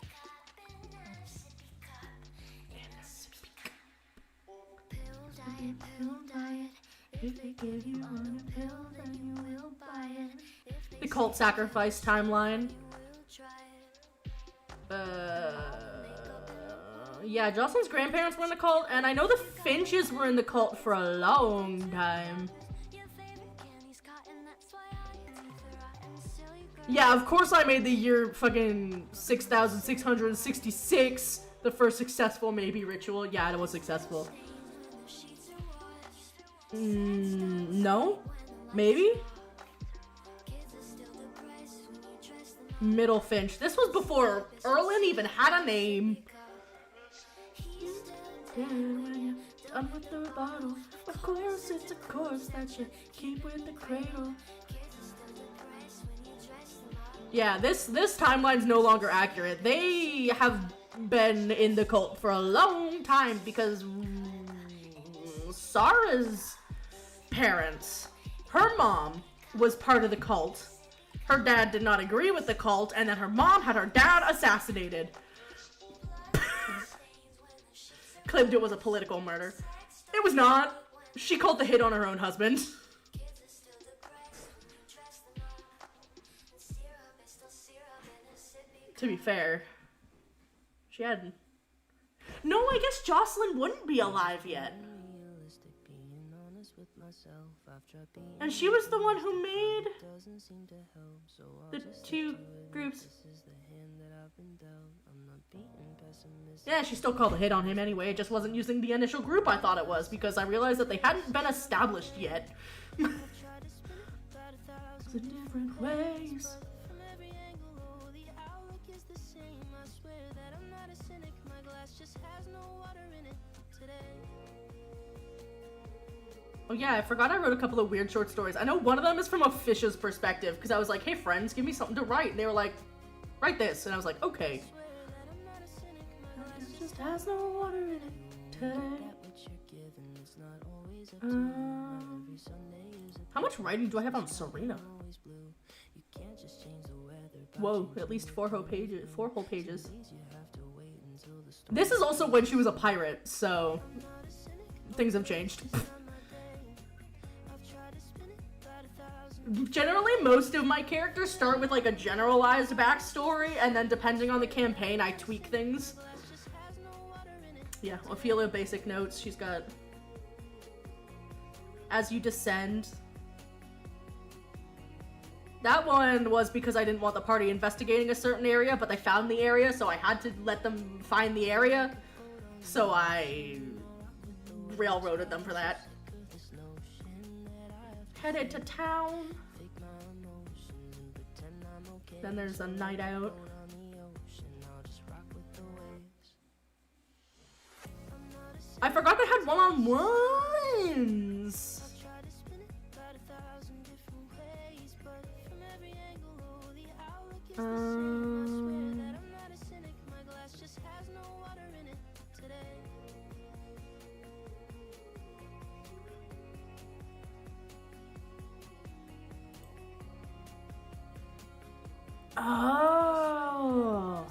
The cult sacrifice timeline. Yeah, Jocelyn's grandparents were in the cult, and I know the Finches were in the cult for a long time. Yeah, of course I made the year fucking 6,666 the first successful maybe ritual. Yeah, it was successful. No? Maybe? Middle Finch. This was before Erlen even had a name. When you're done with the bottle, of course it's a course that you keep with the cradle. Yeah, this timeline's no longer accurate. They have been in the cult for a long time because Sarah's parents, her mom was part of the cult. Her dad did not agree with the cult, and then her mom had her dad assassinated. Claimed it was a political murder. It was not. She called the hit on her own husband. To be fair, she had... No, I guess Jocelyn wouldn't be alive yet. And she was the one who made the two groups. Yeah, she still called a hit on him anyway. It just wasn't using the initial group I thought it was, because I realized that they hadn't been established yet. Different ways. Oh yeah, I forgot I wrote a couple of weird short stories. I know one of them is from a fish's perspective, because I was like, hey friends, give me something to write. And they were like, write this. And I was like, okay. It just has no water in it today. How much writing do I have on Serena? Whoa, at least 4 whole pages. This is also when she was a pirate, so things have changed. Generally, most of my characters start with like a generalized backstory, and then depending on the campaign, I tweak things. Yeah, Ophelia basic notes. She's got As You Descend. That one was because I didn't want the party investigating a certain area, but they found the area, so I had to let them find the area. So I railroaded them for that. Headed to town. Then there's a night out. I forgot they had one-on-ones. Oh.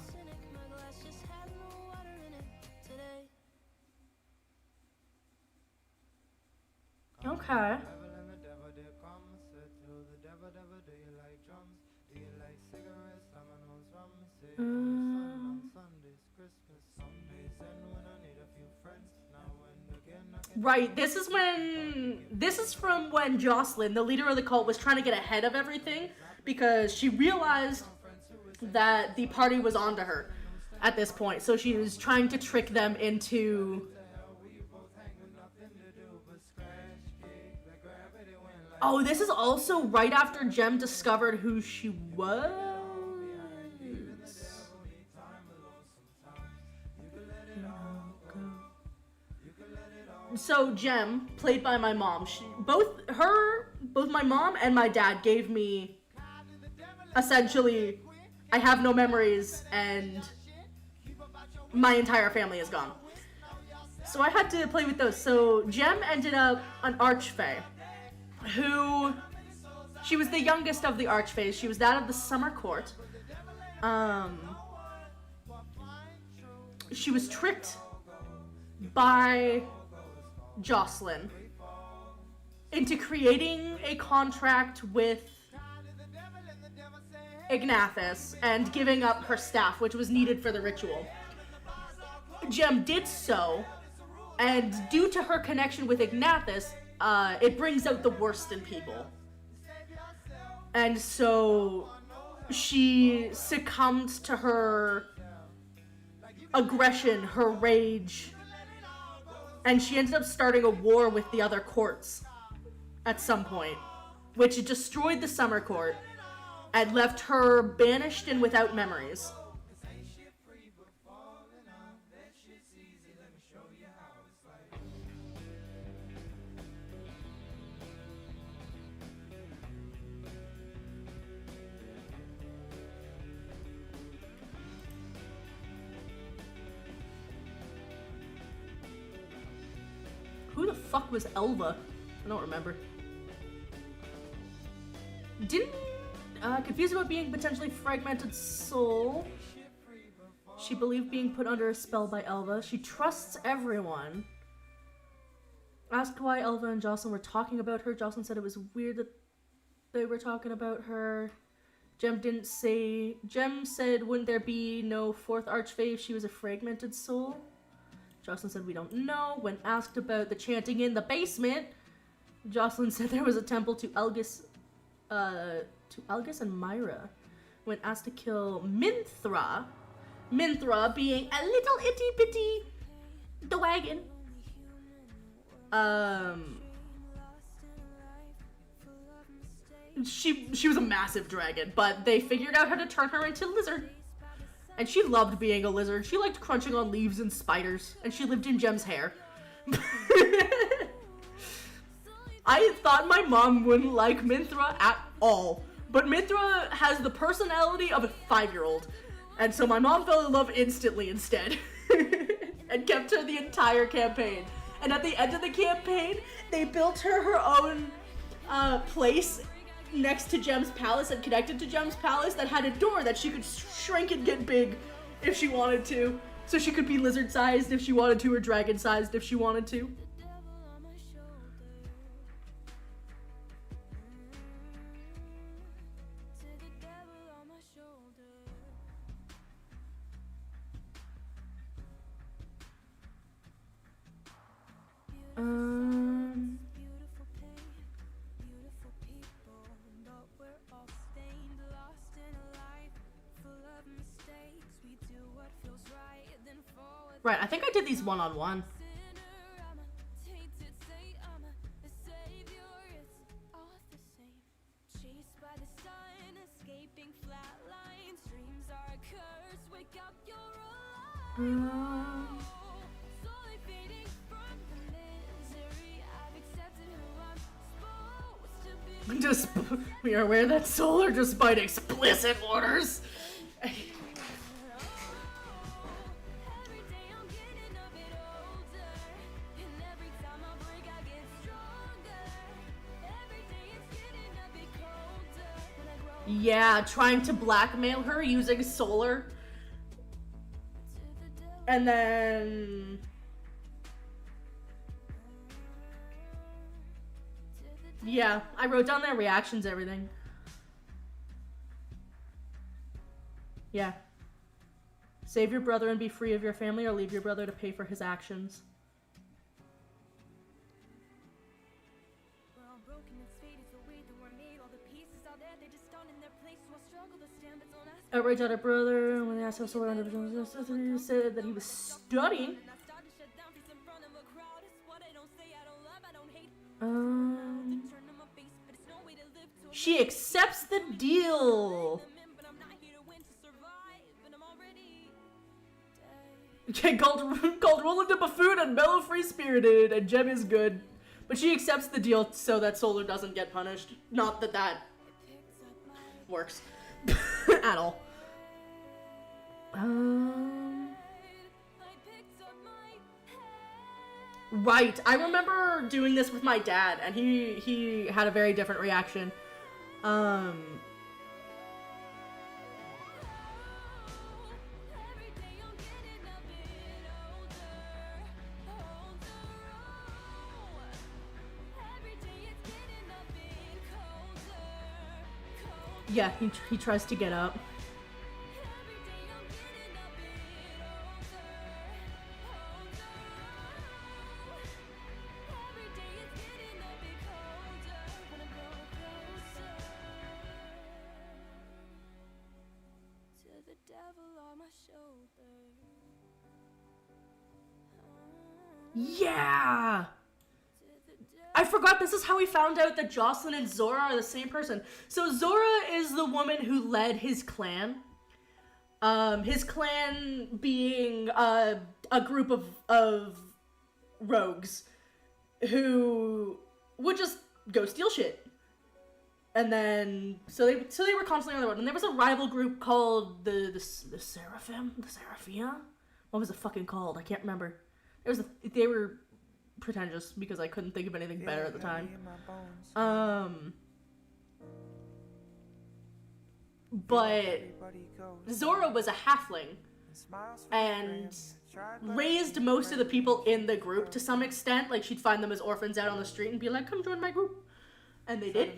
Okay. Right, this is from when Jocelyn, the leader of the cult, was trying to get ahead of everything because she realized that the party was onto her at this point. So she was trying to trick them into... Oh, this is also right after Jem discovered who she was. So Jem, played by my mom, both my mom and my dad gave me essentially, I have no memories and my entire family is gone. So I had to play with those. So Jem ended up an Archfey, who, she was the youngest of the Archfays. She was that of the Summer Court. She was tricked by Jocelyn into creating a contract with Ignathes and giving up her staff, which was needed for the ritual. Jem did so, and due to her connection with Ignathes, it brings out the worst in people. And so she succumbed to her aggression, her rage, and she ended up starting a war with the other courts at some point, which destroyed the Summer Court and left her banished and without memories. Who the fuck was Elva? I don't remember. Confused about being potentially fragmented soul. She believed being put under a spell by Elva. She trusts everyone. Asked why Elva and Jocelyn were talking about her. Jocelyn said it was weird that they were talking about her. Jem didn't say... Jem said, wouldn't there be no fourth Archfey if she was a fragmented soul? Jocelyn said, we don't know. When asked about the chanting in the basement, Jocelyn said there was a temple to Algis and Myra. When asked to kill Minthra being a little itty bitty dragon, she was a massive dragon, but they figured out how to turn her into a lizard. And she loved being a lizard. She liked crunching on leaves and spiders. And she lived in Jem's hair. I thought my mom wouldn't like Minthra at all. But Minthra has the personality of a 5-year-old. And so my mom fell in love instantly instead. And kept her the entire campaign. And at the end of the campaign, they built her own place next to Jem's palace and connected to Jem's palace that had a door that she could shrink and get big if she wanted to. So she could be lizard-sized if she wanted to, or dragon-sized if she wanted to. Right, I think I did these one-on-one. We are aware that Solar despite explicit orders. Yeah, trying to blackmail her using solar. And then... yeah, I wrote down their reactions, everything. Yeah. Save your brother and be free of your family, or leave your brother to pay for his actions. Outrage at her brother when they asked how solar under said that he was studying. She accepts the deal. Okay, called Roland a buffoon and mellow free-spirited, and Jem is good. But she accepts the deal so that Solar doesn't get punished. Not that that works at all. Right, I remember doing this with my dad, and he had a very different reaction. Yeah, he tries to get up. Yeah! I forgot this is how we found out that Jocelyn and Zora are the same person. So Zora is the woman who led his clan. His clan being a group of rogues who would just go steal shit. And then so they were constantly on the road. And there was a rival group called the Seraphim? The Seraphia? What was it fucking called? I can't remember. They were pretentious because I couldn't think of anything better at the time. But Zora was a halfling and raised most of the people in the group to some extent. Like, she'd find them as orphans out on the street and be like, come join my group. And they did.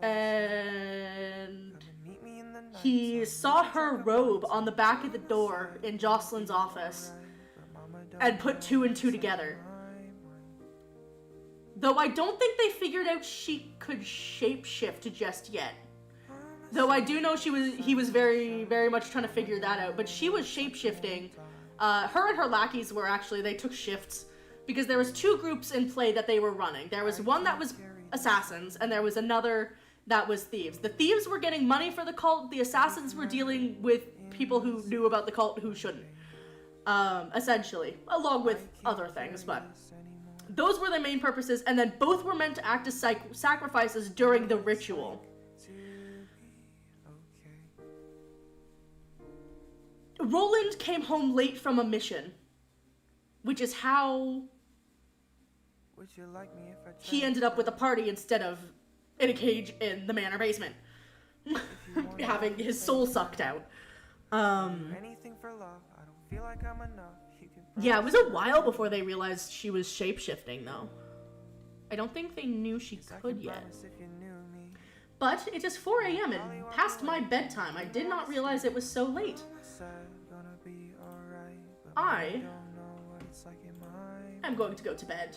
And he saw her robe on the back of the door in Jocelyn's office and put two and two together. Though I don't think they figured out she could shapeshift just yet. Though I do know he was very, very much trying to figure that out. But she was shapeshifting. Her and her lackeys were actually, they took shifts. Because there was two groups in play that they were running. There was one that was assassins, and there was another that was thieves. The thieves were getting money for the cult. The assassins were dealing with people who knew about the cult who shouldn't. Essentially. Along with other things, but... those were their main purposes, and then both were meant to act as sacrifices during the ritual. Roland came home late from a mission, which is how he ended up with a party instead of in a cage in the manor basement, having his soul sucked out. Yeah, it was a while before they realized she was shape-shifting, though. I don't think they knew she could yet. But it is 4 a.m. and past my bedtime. I did not realize it was so late. I am going to go to bed.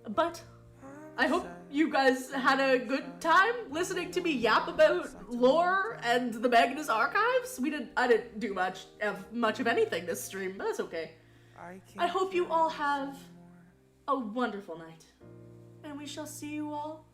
But I hope you guys had a good time listening to me yap about lore and the Magnus Archives. I didn't do much of anything this stream, but that's okay. I hope you all have a wonderful night, and we shall see you all